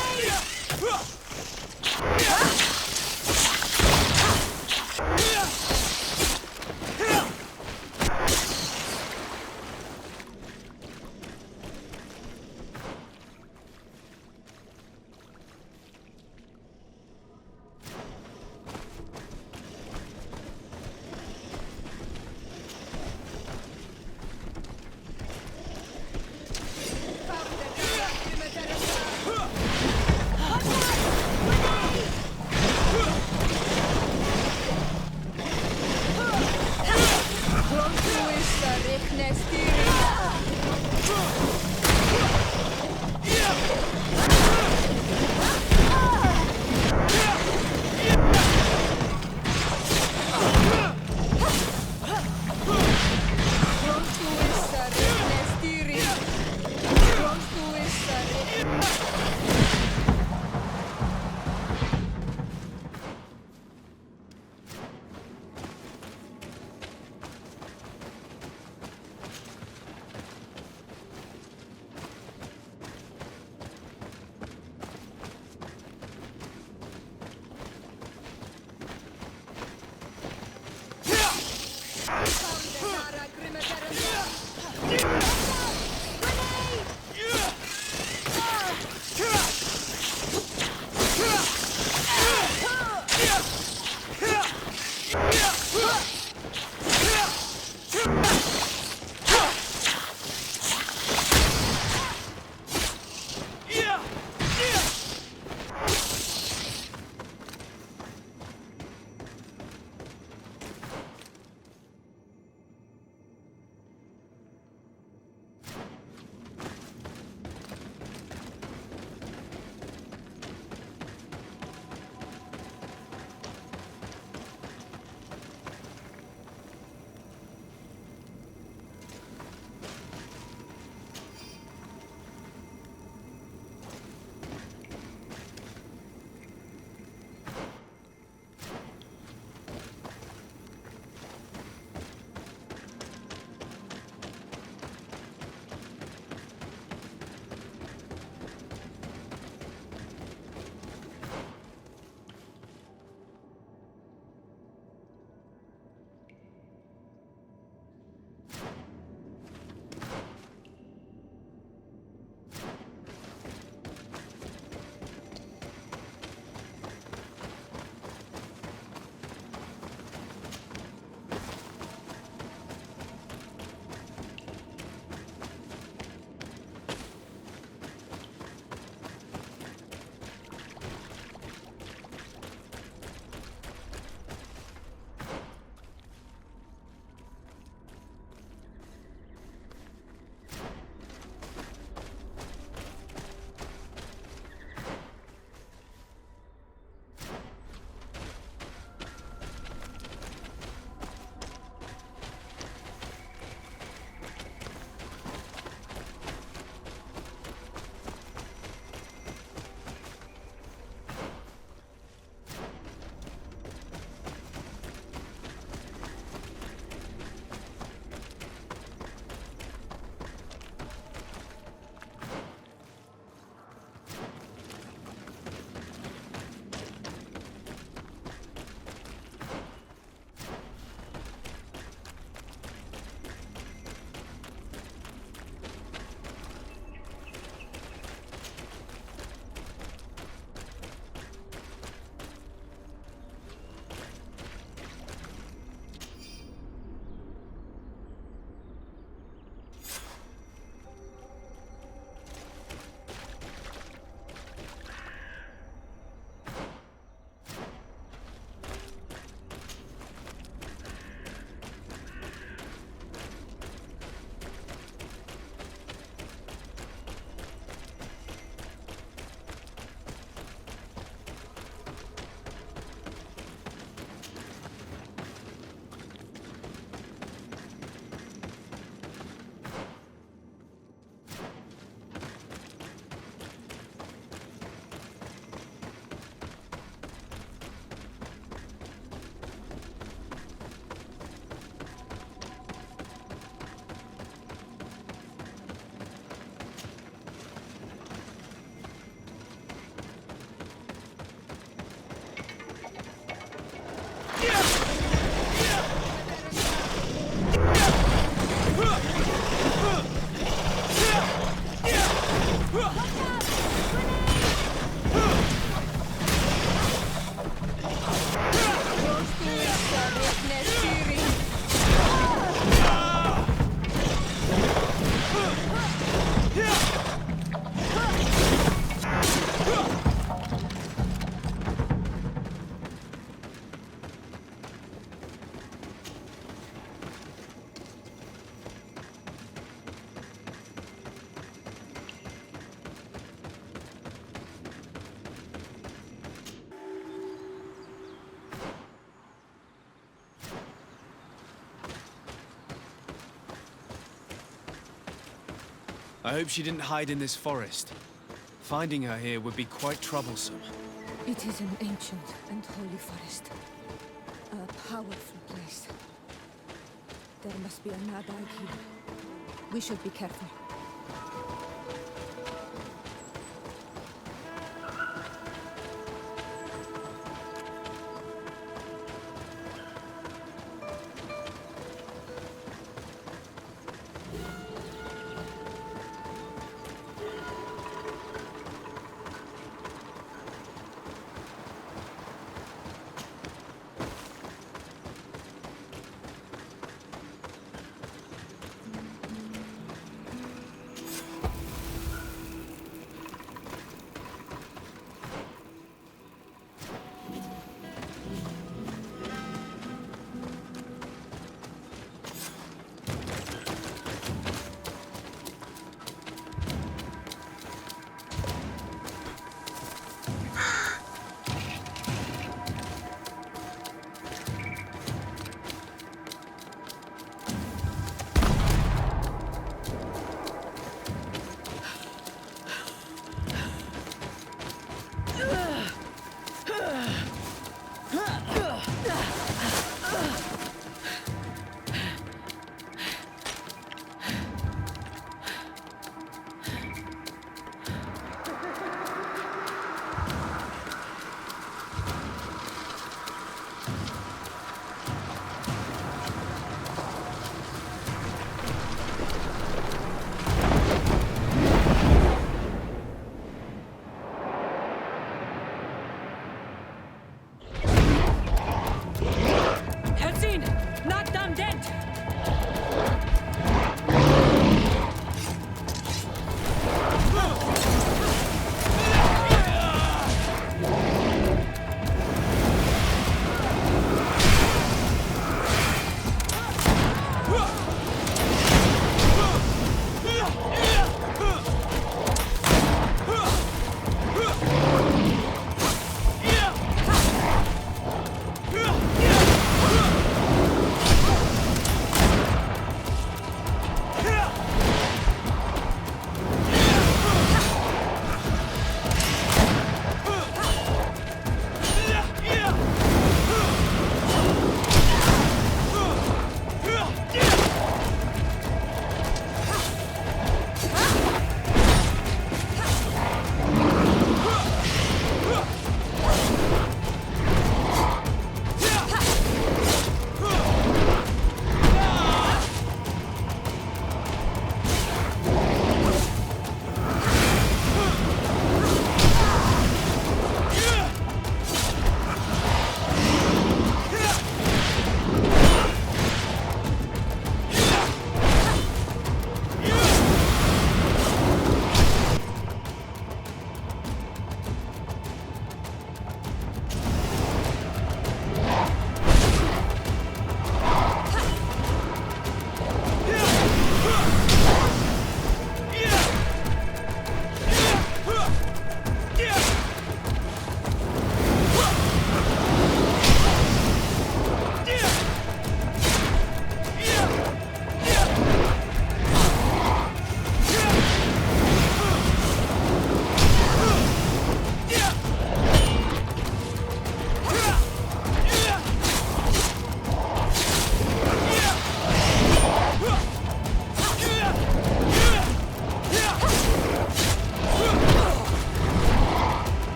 I hope she didn't hide in this forest. Finding her here would be quite troublesome. It is an ancient and holy forest. A powerful place. There must be a nadag here. We should be careful.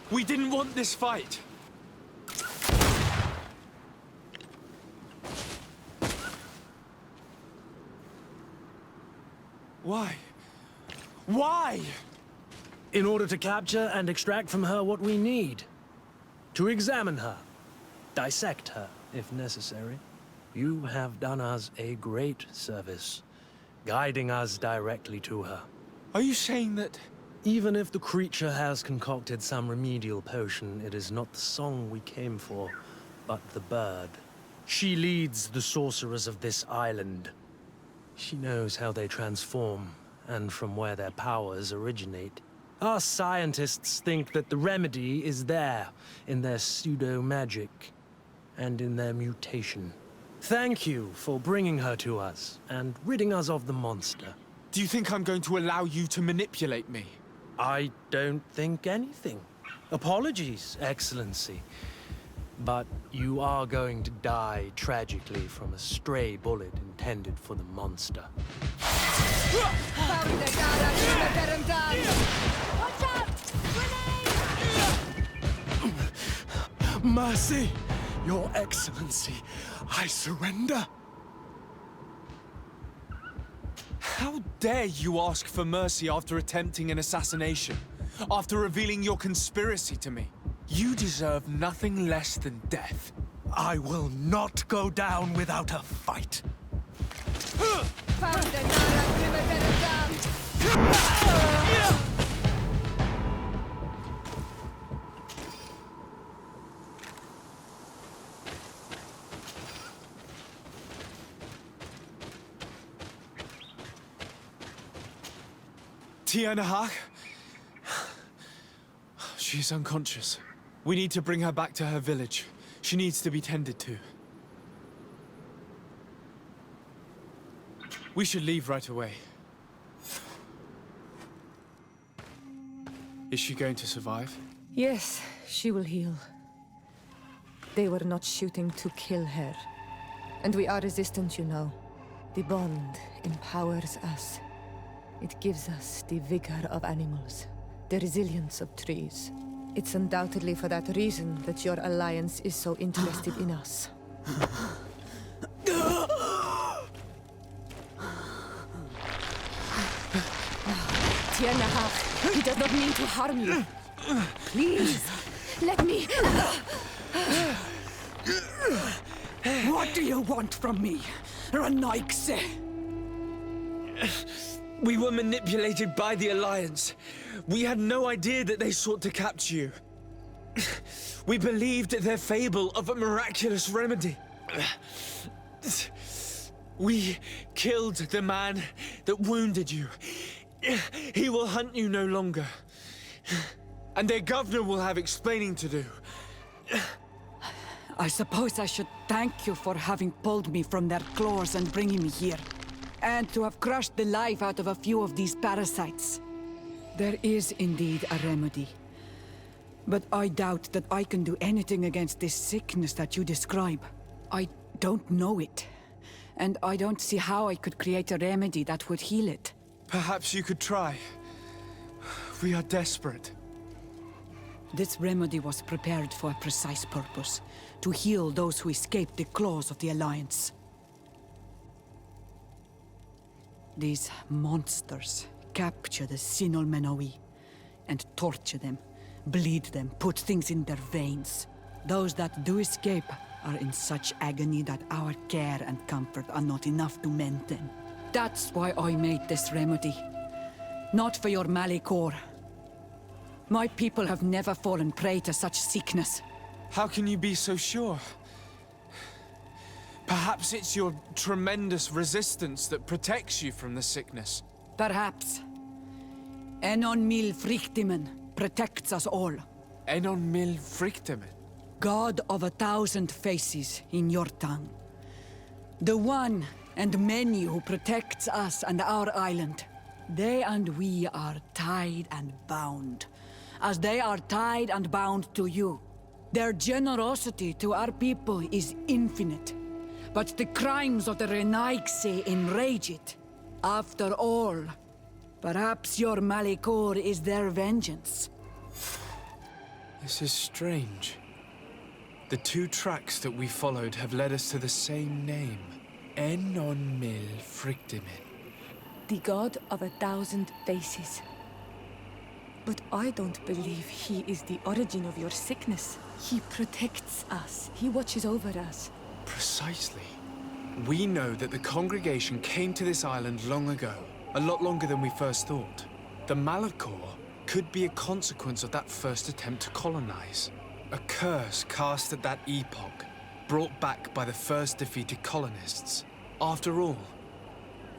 We didn't want this fight. Why? Why? In order to capture and extract from her what we need. To examine her. Dissect her, if necessary. You have done us a great service, guiding us directly to her. Are you saying that... Even if the creature has concocted some remedial potion, it is not the song we came for, but the bird. She leads the sorcerers of this island. She knows how they transform, and from where their powers originate. Our scientists think that the remedy is there, in their pseudo-magic, and in their mutation. Thank you for bringing her to us, and ridding us of the monster. Do you think I'm going to allow you to manipulate me? I don't think anything. Apologies, Excellency. But you are going to die tragically from a stray bullet intended for the monster. Watch out! Grenade! Mercy! Your Excellency, I surrender. How dare you ask for mercy after attempting an assassination? After revealing your conspiracy to me? You deserve nothing less than death. I will not go down without a fight. Tierna Harh? She is unconscious. We need to bring her back to her village. She needs to be tended to. We should leave right away. Is she going to survive? Yes, she will heal. They were not shooting to kill her. And we are resistant, you know. The bond empowers us. It gives us the vigor of animals, the resilience of trees. It's undoubtedly for that reason that your alliance is so interested in us. Tierna Harh, he does not mean to harm you. Please, let me... What do you want from me, Ranaikse? We were manipulated by the Alliance. We had no idea that they sought to capture you. We believed their fable of a miraculous remedy. We killed the man that wounded you. He will hunt you no longer. And their governor will have explaining to do. I suppose I should thank you for having pulled me from their claws and bringing me here. And to have crushed the life out of a few of these parasites. There is indeed a remedy. But I doubt that I can do anything against this sickness that you describe. I don't know it. And I don't see how I could create a remedy that would heal it. Perhaps you could try. We are desperate. This remedy was prepared for a precise purpose. To heal those who escaped the claws of the Alliance. These monsters capture the Sinol Menoi and torture them, bleed them, put things in their veins. Those that do escape are in such agony that our care and comfort are not enough to mend them. That's why I made this remedy. Not for your malichore. My people have never fallen prey to such sickness. How can you be so sure? Perhaps it's your tremendous resistance that protects you from the sickness. Perhaps. Enon mil frictimen protects us all. Enon mil frictimen? God of 1,000 faces in your tongue. The one and many who protects us and our island. They and we are tied and bound, as they are tied and bound to you. Their generosity to our people is infinite. But the crimes of the Renaigse enrage it. After all, perhaps your malichore is their vengeance. This is strange. The two tracks that we followed have led us to the same name. Enon mil frictimen. The god of 1,000 faces. But I don't believe he is the origin of your sickness. He protects us. He watches over us. Precisely. We know that the congregation came to this island long ago. A lot longer than we first thought. The malichore could be a consequence of that first attempt to colonize. A curse cast at that epoch, brought back by the first defeated colonists. After all,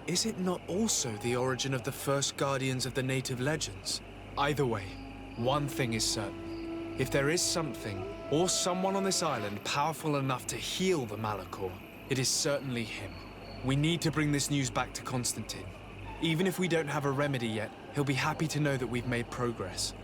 is it not also the origin of the first guardians of the native legends? Either way, one thing is certain. If there is something, or someone on this island powerful enough to heal the malichore, it is certainly him. We need to bring this news back to Constantine. Even if we don't have a remedy yet, he'll be happy to know that we've made progress.